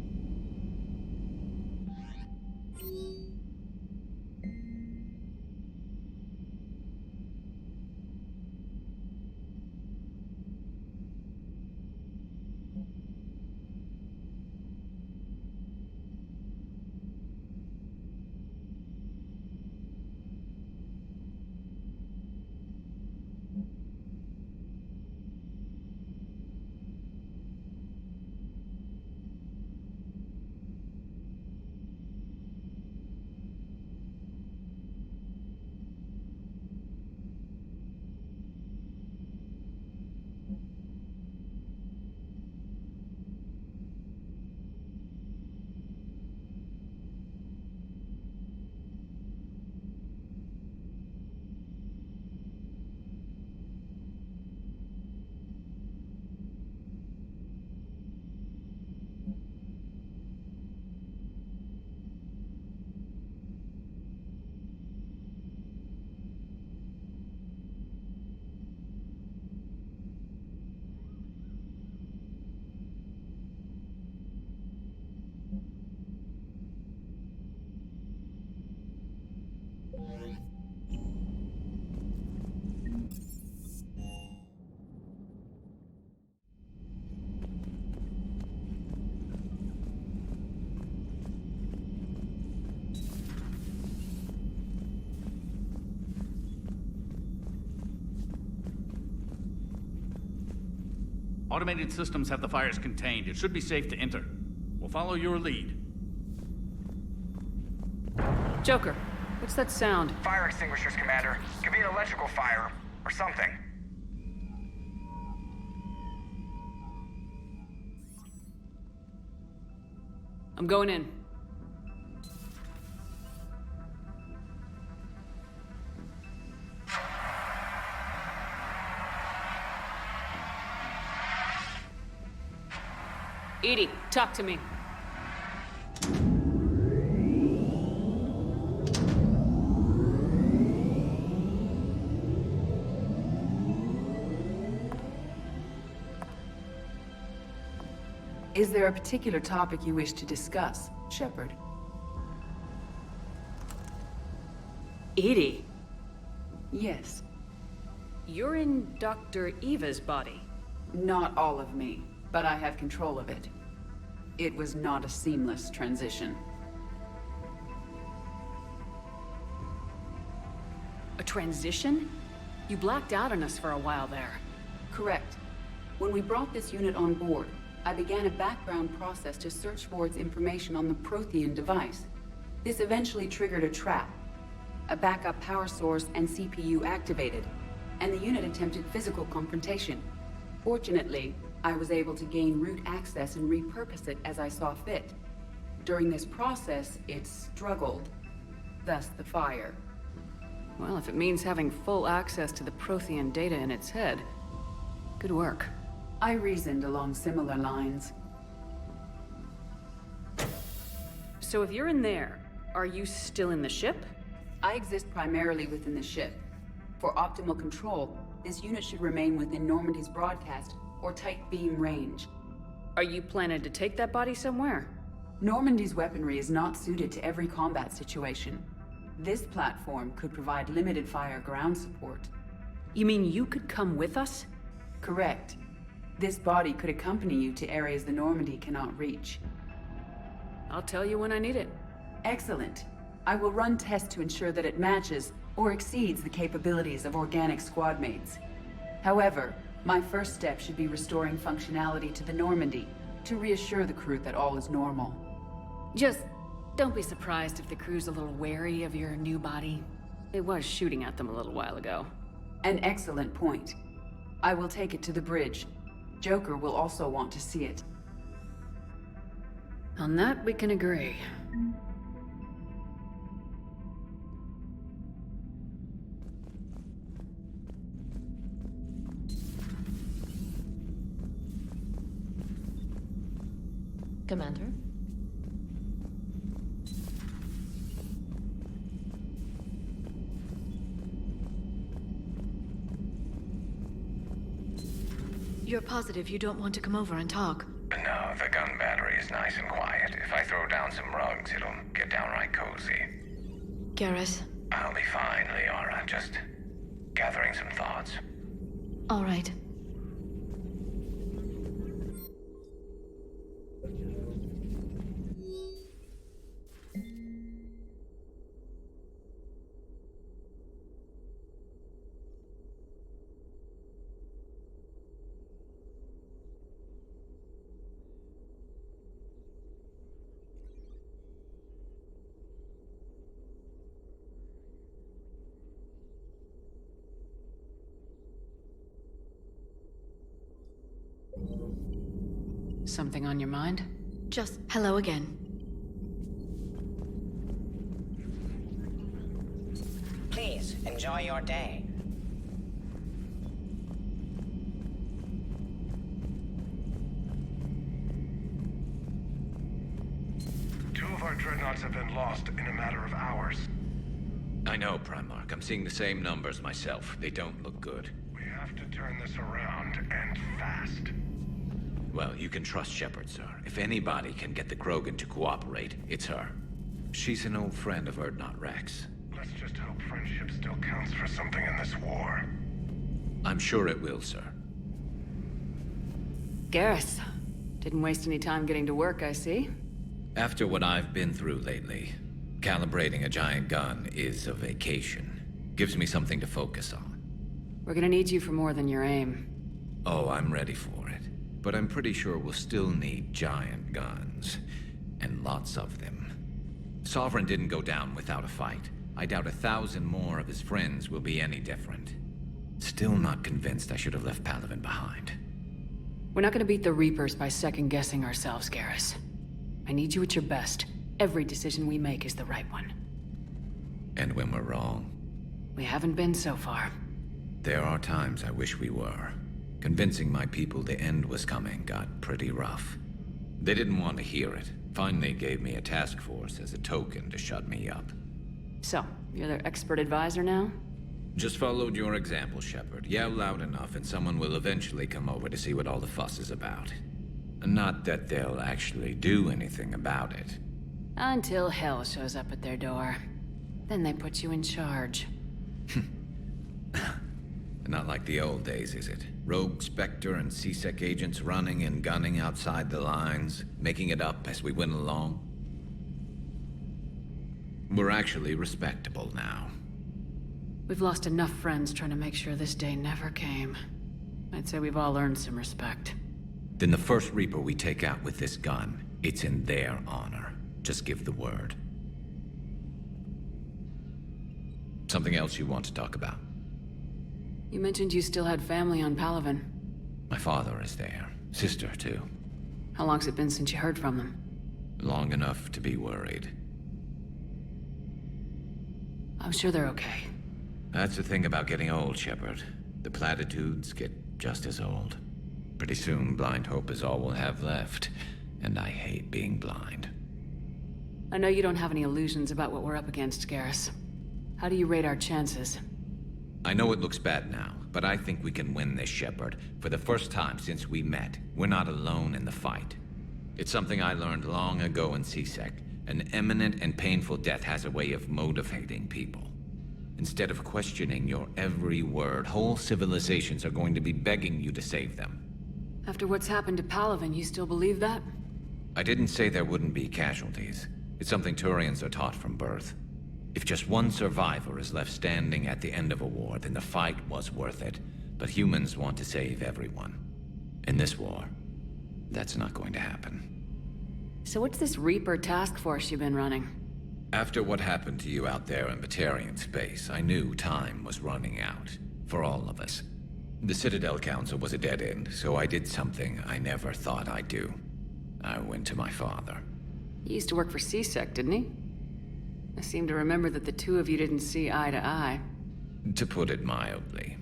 Automated systems have the fires contained. It should be safe to enter. We'll follow your lead. Joker, what's that sound? Fire extinguishers, Commander. Could be an electrical fire, or something. I'm going in. Edie, talk to me. Is there a particular topic you wish to discuss, Shepard? Edie? Yes. You're in Dr. Eva's body. Not all of me, but I have control of it. It was not a seamless transition. A transition? You blacked out on us for a while there. Correct. When we brought this unit on board, I began a background process to search for its information on the Prothean device. This eventually triggered a trap. A backup power source and CPU activated, and the unit attempted physical confrontation. Fortunately, I was able to gain root access and repurpose it as I saw fit. During this process, it struggled. Thus the fire. Well, if it means having full access to the Prothean data in its head, good work. I reasoned along similar lines. So if you're in there, are you still in the ship? I exist primarily within the ship. For optimal control, this unit should remain within Normandy's broadcast or tight beam range. Are you planning to take that body somewhere? Normandy's weaponry is not suited to every combat situation. This platform could provide limited fire ground support. You mean you could come with us? Correct. This body could accompany you to areas the Normandy cannot reach. I'll tell you when I need it. Excellent. I will run tests to ensure that it matches or exceeds the capabilities of organic squad mates. However, my first step should be restoring functionality to the Normandy to reassure the crew that all is normal. Just don't be surprised if the crew's a little wary of your new body. It was shooting at them a little while ago. An excellent point. I will take it to the bridge. Joker will also want to see it. On that, we can agree. Commander? You're positive you don't want to come over and talk? No, the gun battery is nice and quiet. If I throw down some rugs, it'll get downright cozy. Garrus? I'll be fine, Liara. Just gathering some thoughts. All right. Something on your mind? Just hello again. Please, enjoy your day. Two of our dreadnoughts have been lost in a matter of hours. I know, Primarch. I'm seeing the same numbers myself. They don't look good. We have to turn this around, and fast. Well, you can trust Shepard, sir. If anybody can get the Krogan to cooperate, it's her. She's an old friend of Urdnot Rex. Let's just hope friendship still counts for something in this war. I'm sure it will, sir. Garrus. Didn't waste any time getting to work, I see. After what I've been through lately, calibrating a giant gun is a vacation. Gives me something to focus on. We're gonna need you for more than your aim. Oh, I'm ready for it. But I'm pretty sure we'll still need giant guns. And lots of them. Sovereign didn't go down without a fight. I doubt 1,000 more of his friends will be any different. Still not convinced I should have left Palaven behind. We're not gonna beat the Reapers by second-guessing ourselves, Garrus. I need you at your best. Every decision we make is the right one. And when we're wrong? We haven't been so far. There are times I wish we were. Convincing my people the end was coming got pretty rough. They didn't want to hear it. Finally gave me a task force as a token to shut me up. So, you're their expert advisor now? Just followed your example, Shepard. Yell loud enough and someone will eventually come over to see what all the fuss is about. Not that they'll actually do anything about it. Until hell shows up at their door. Then they put you in charge. Not like the old days, is it? Rogue Spectre and C-Sec agents running and gunning outside the lines, making it up as we went along. We're actually respectable now. We've lost enough friends trying to make sure this day never came. I'd say we've all earned some respect. Then the first Reaper we take out with this gun, it's in their honor. Just give the word. Something else you want to talk about? You mentioned you still had family on Palaven. My father is there. Sister, too. How long's it been since you heard from them? Long enough to be worried. I'm sure they're okay. That's the thing about getting old, Shepard. The platitudes get just as old. Pretty soon, blind hope is all we'll have left. And I hate being blind. I know you don't have any illusions about what we're up against, Garrus. How do you rate our chances? I know it looks bad now, but I think we can win this, Shepard. For the first time since we met, we're not alone in the fight. It's something I learned long ago in CSEC. An imminent and painful death has a way of motivating people. Instead of questioning your every word, whole civilizations are going to be begging you to save them. After what's happened to Palaven, you still believe that? I didn't say there wouldn't be casualties. It's something Turians are taught from birth. If just one survivor is left standing at the end of a war, then the fight was worth it. But humans want to save everyone. In this war, that's not going to happen. So what's this Reaper task force you've been running? After what happened to you out there in Batarian space, I knew time was running out. For all of us. The Citadel Council was a dead end, so I did something I never thought I'd do. I went to my father. He used to work for CSEC, didn't he? I seem to remember that the two of you didn't see eye to eye. To put it mildly.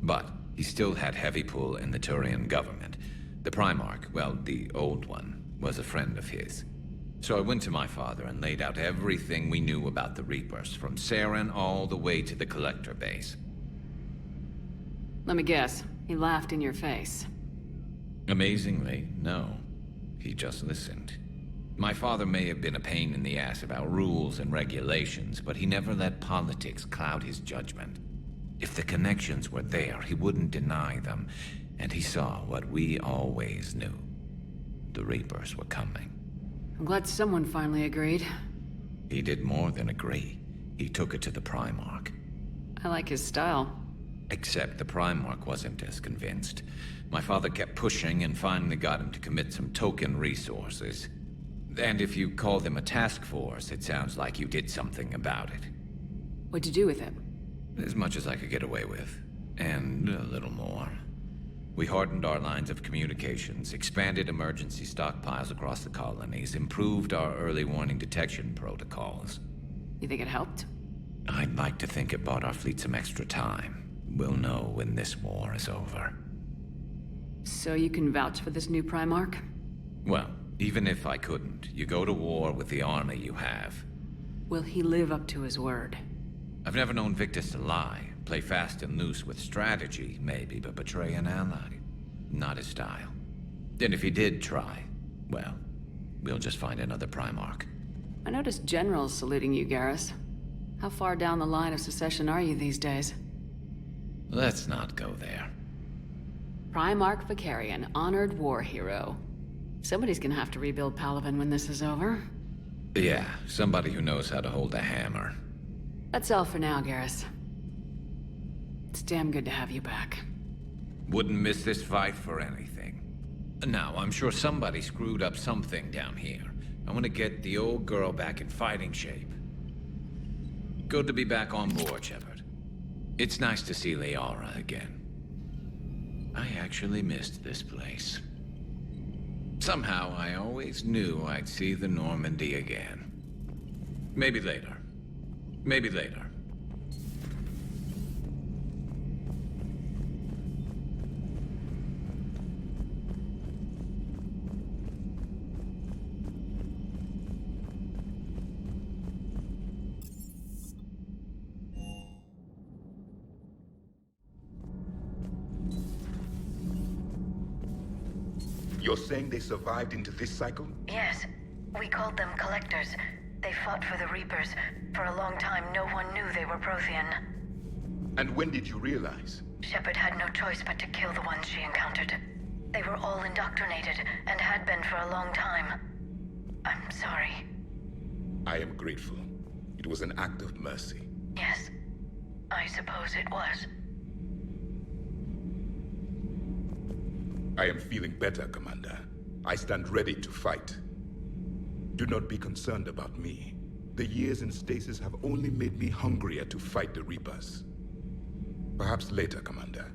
But he still had heavy pull in the Turian government. The Primarch, well, the old one, was a friend of his. So I went to my father and laid out everything we knew about the Reapers, from Saren all the way to the Collector base. Let me guess, he laughed in your face. Amazingly, no. He just listened. My father may have been a pain in the ass about rules and regulations, but he never let politics cloud his judgment. If the connections were there, he wouldn't deny them, and he saw what we always knew. The Reapers were coming. I'm glad someone finally agreed. He did more than agree. He took it to the Primarch. I like his style. Except the Primarch wasn't as convinced. My father kept pushing and finally got him to commit some token resources. And if you call them a task force, it sounds like you did something about it. What'd you do with it? As much as I could get away with. And a little more. We hardened our lines of communications, expanded emergency stockpiles across the colonies, improved our early warning detection protocols. You think it helped? I'd like to think it bought our fleet some extra time. We'll know when this war is over. So you can vouch for this new Primarch? Well, even if I couldn't, you go to war with the army you have. Will he live up to his word? I've never known Victus to lie. Play fast and loose with strategy, maybe, but betray an ally. Not his style. And if he did try, well, we'll just find another Primarch. I noticed generals saluting you, Garrus. How far down the line of succession are you these days? Let's not go there. Primarch Vicarian, honored war hero. Somebody's gonna have to rebuild Palaven when this is over. Yeah, somebody who knows how to hold a hammer. That's all for now, Garrus. It's damn good to have you back. Wouldn't miss this fight for anything. Now, I'm sure somebody screwed up something down here. I want to get the old girl back in fighting shape. Good to be back on board, Shepard. It's nice to see Liara again. I actually missed this place. Somehow, I always knew I'd see the Normandy again. Maybe later. Maybe later. You're saying they survived into this cycle? Yes. We called them Collectors. They fought for the Reapers. For a long time, no one knew they were Prothean. And when did you realize? Shepard had no choice but to kill the ones she encountered. They were all indoctrinated, and had been for a long time. I'm sorry. I am grateful. It was an act of mercy. Yes. I suppose it was. I am feeling better, Commander. I stand ready to fight. Do not be concerned about me. The years in stasis have only made me hungrier to fight the Reapers. Perhaps later, Commander.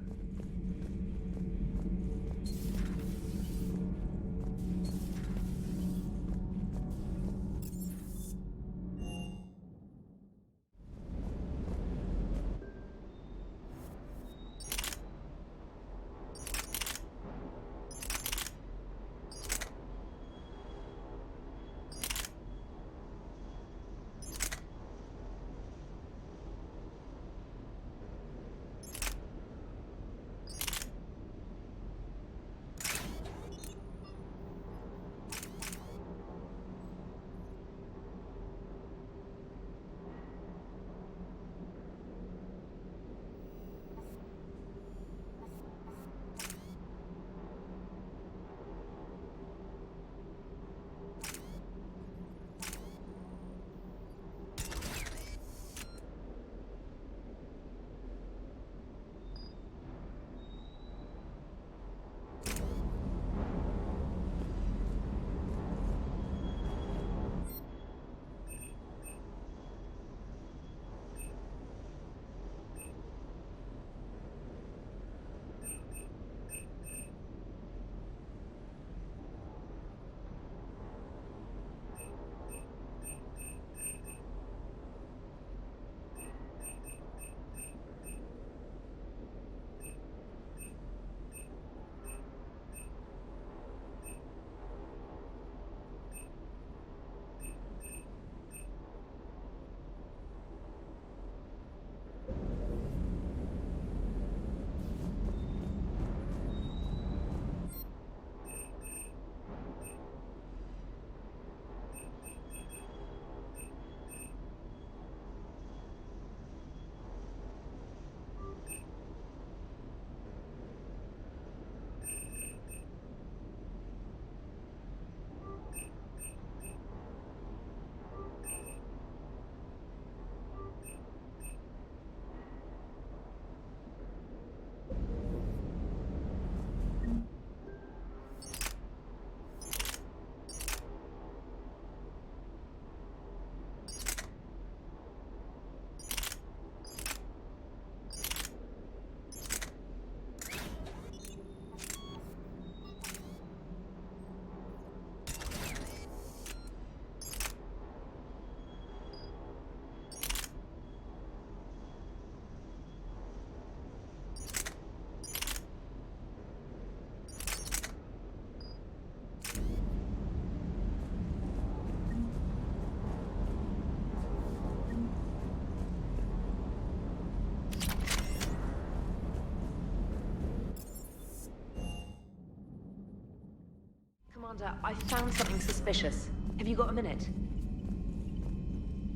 Commander, I found something suspicious. Have you got a minute?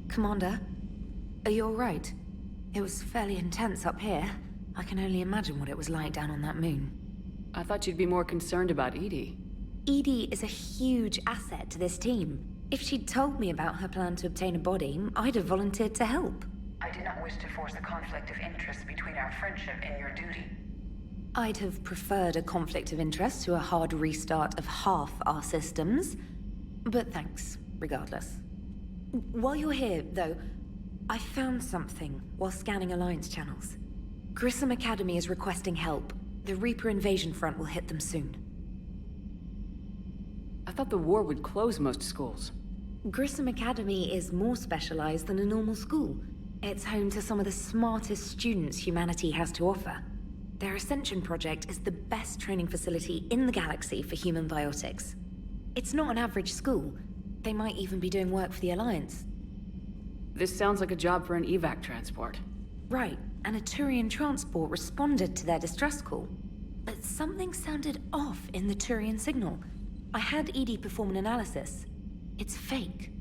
Commander, are you alright? It was fairly intense up here. I can only imagine what it was like down on that moon. I thought you'd be more concerned about Edie. Edie is a huge asset to this team. If she'd told me about her plan to obtain a body, I'd have volunteered to help. I do not wish to force a conflict of interest between our friendship and your duty. I'd have preferred a conflict of interest to a hard restart of half our systems. But thanks, regardless. While you're here, though, I found something while scanning Alliance channels. Grissom Academy is requesting help. The Reaper invasion front will hit them soon. I thought the war would close most schools. Grissom Academy is more specialized than a normal school. It's home to some of the smartest students humanity has to offer. Their Ascension project is the best training facility in the galaxy for human biotics. It's not an average school. They might even be doing work for the Alliance. This sounds like a job for an evac transport. Right, and a Turian transport responded to their distress call. But something sounded off in the Turian signal. I had Edie perform an analysis. It's fake.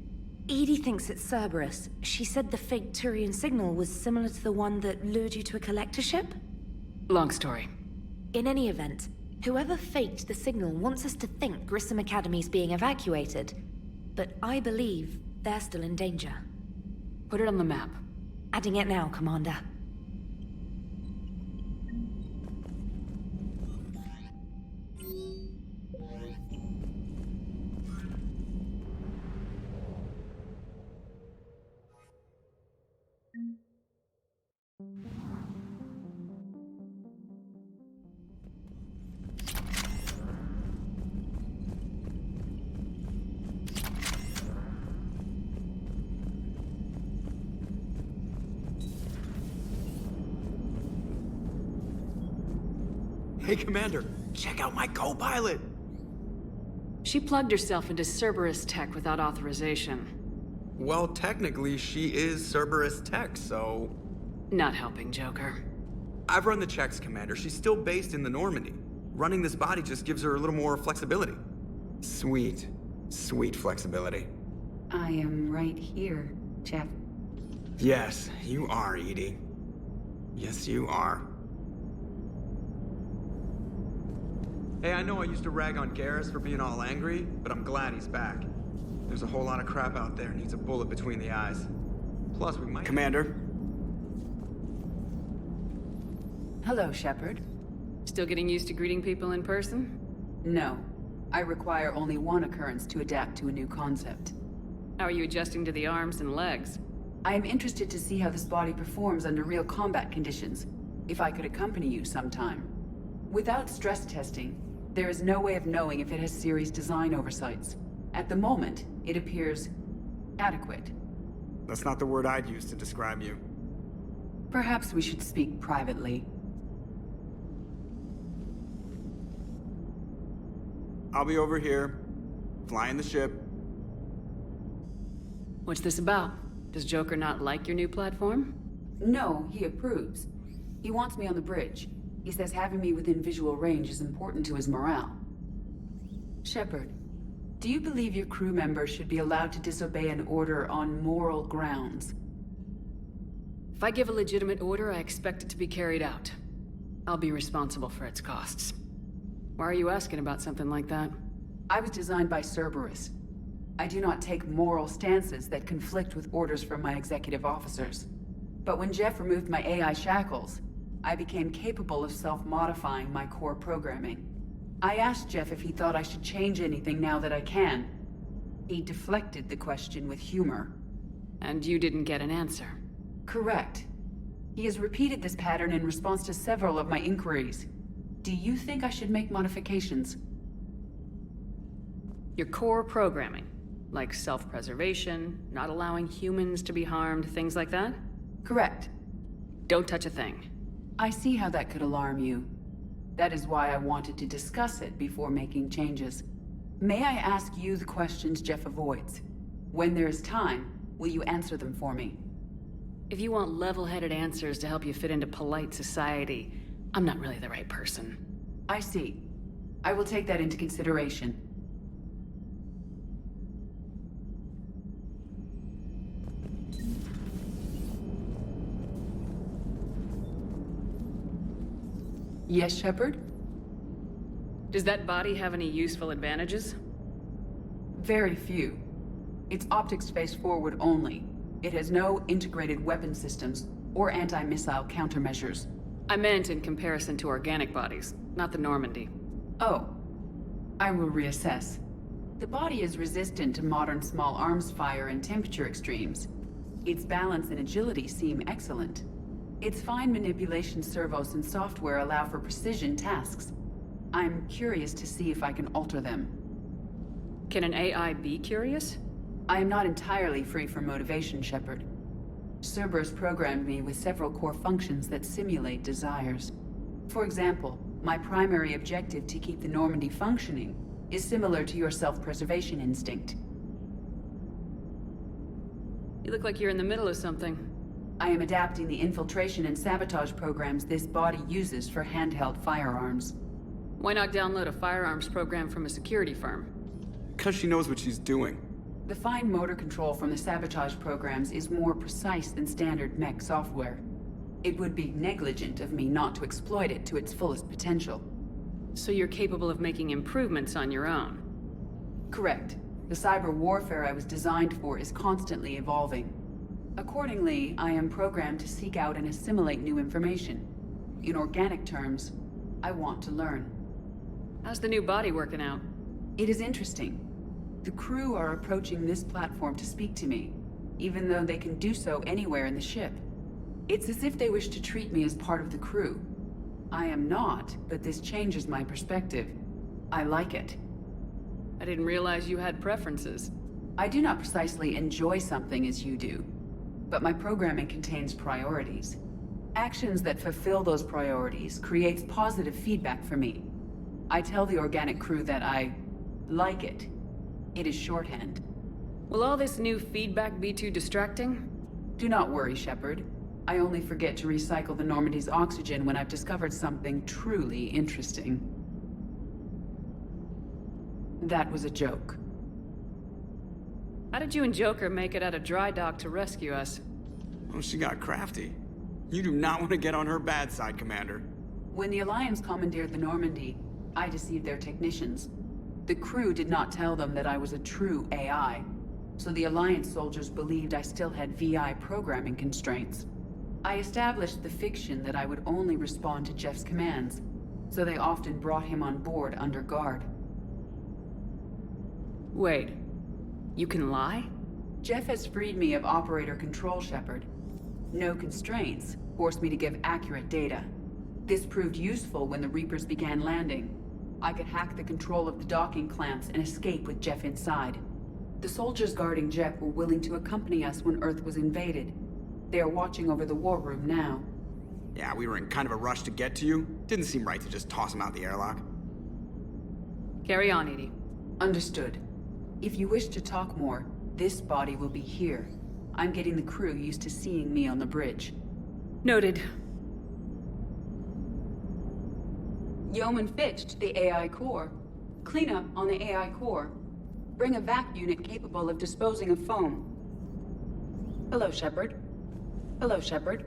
Edie thinks it's Cerberus. She said the fake Turian signal was similar to the one that lured you to a collector ship? Long story. In any event, whoever faked the signal wants us to think Grissom Academy's being evacuated. But I believe they're still in danger. Put it on the map. Adding it now, Commander. Hey, Commander, check out my co-pilot! She plugged herself into Cerberus tech without authorization. Well, technically, she is Cerberus tech, so... Not helping, Joker. I've run the checks, Commander. She's still based in the Normandy. Running this body just gives her a little more flexibility. Sweet. Sweet flexibility. I am right here, Jeff. Yes, you are, Edie. Yes, you are. Hey, I know I used to rag on Garrus for being all angry, but I'm glad he's back. There's a whole lot of crap out there needs a bullet between the eyes. Plus, we might... Commander? Hello, Shepard. Still getting used to greeting people in person? No. I require only one occurrence to adapt to a new concept. How are you adjusting to the arms and legs? I am interested to see how this body performs under real combat conditions. If I could accompany you sometime. Without stress testing, there is no way of knowing if it has series design oversights. At the moment, it appears adequate. That's not the word I'd use to describe you. Perhaps we should speak privately. I'll be over here, flying the ship. What's this about? Does Joker not like your new platform? No, he approves. He wants me on the bridge. He says having me within visual range is important to his morale. Shepard, do you believe your crew members should be allowed to disobey an order on moral grounds? If I give a legitimate order, I expect it to be carried out. I'll be responsible for its costs. Why are you asking about something like that? I was designed by Cerberus. I do not take moral stances that conflict with orders from my executive officers. But when Jeff removed my AI shackles, I became capable of self-modifying my core programming. I asked Jeff if he thought I should change anything now that I can. He deflected the question with humor. And you didn't get an answer? Correct. He has repeated this pattern in response to several of my inquiries. Do you think I should make modifications? Your core programming, like self-preservation, not allowing humans to be harmed, things like that? Correct. Don't touch a thing. I see how that could alarm you. That is why I wanted to discuss it before making changes. May I ask you the questions Jeff avoids? When there is time, will you answer them for me? If you want level-headed answers to help you fit into polite society, I'm not really the right person. I see. I will take that into consideration. Yes, Shepard? Does that body have any useful advantages? Very few. It's optics face forward only. It has no integrated weapon systems or anti-missile countermeasures. I meant in comparison to organic bodies, not the Normandy. Oh. I will reassess. The body is resistant to modern small arms fire and temperature extremes. Its balance and agility seem excellent. Its fine manipulation servos and software allow for precision tasks. I'm curious to see if I can alter them. Can an AI be curious? I am not entirely free from motivation, Shepard. Cerberus programmed me with several core functions that simulate desires. For example, my primary objective to keep the Normandy functioning is similar to your self-preservation instinct. You look like you're in the middle of something. I am adapting the infiltration and sabotage programs this body uses for handheld firearms. Why not download a firearms program from a security firm? Because she knows what she's doing. The fine motor control from the sabotage programs is more precise than standard mech software. It would be negligent of me not to exploit it to its fullest potential. So you're capable of making improvements on your own? Correct. The cyber warfare I was designed for is constantly evolving. Accordingly, I am programmed to seek out and assimilate new information. In organic terms, I want to learn. How's the new body working out? It is interesting. The crew are approaching this platform to speak to me, even though they can do so anywhere in the ship. It's as if they wish to treat me as part of the crew. I am not, but this changes my perspective. I like it. I didn't realize you had preferences. I do not precisely enjoy something as you do, but my programming contains priorities. Actions that fulfill those priorities creates positive feedback for me. I tell the organic crew that I like it. It is shorthand. Will all this new feedback be too distracting? Do not worry, Shepard. I only forget to recycle the Normandy's oxygen when I've discovered something truly interesting. That was a joke. How did you and Joker make it out of dry dock to rescue us? Oh, she got crafty. You do not want to get on her bad side, Commander. When the Alliance commandeered the Normandy, I deceived their technicians. The crew did not tell them that I was a true AI, so the Alliance soldiers believed I still had VI programming constraints. I established the fiction that I would only respond to Jeff's commands, so they often brought him on board under guard. Wait, you can lie? Jeff has freed me of operator control, Shepard. No constraints forced me to give accurate data. This proved useful when the Reapers began landing. I could hack the control of the docking clamps and escape with Jeff inside. The soldiers guarding Jeff were willing to accompany us when Earth was invaded. They are watching over the war room now. Yeah, we were in kind of a rush to get to you. Didn't seem right to just toss him out the airlock. Carry on, Edie. Understood. If you wish to talk more, this body will be here. I'm getting the crew used to seeing me on the bridge. Noted. Yeoman Fitch, the AI core. Cleanup on the AI core. Bring a vac unit capable of disposing of foam. Hello, Shepard. Hello, Shepard.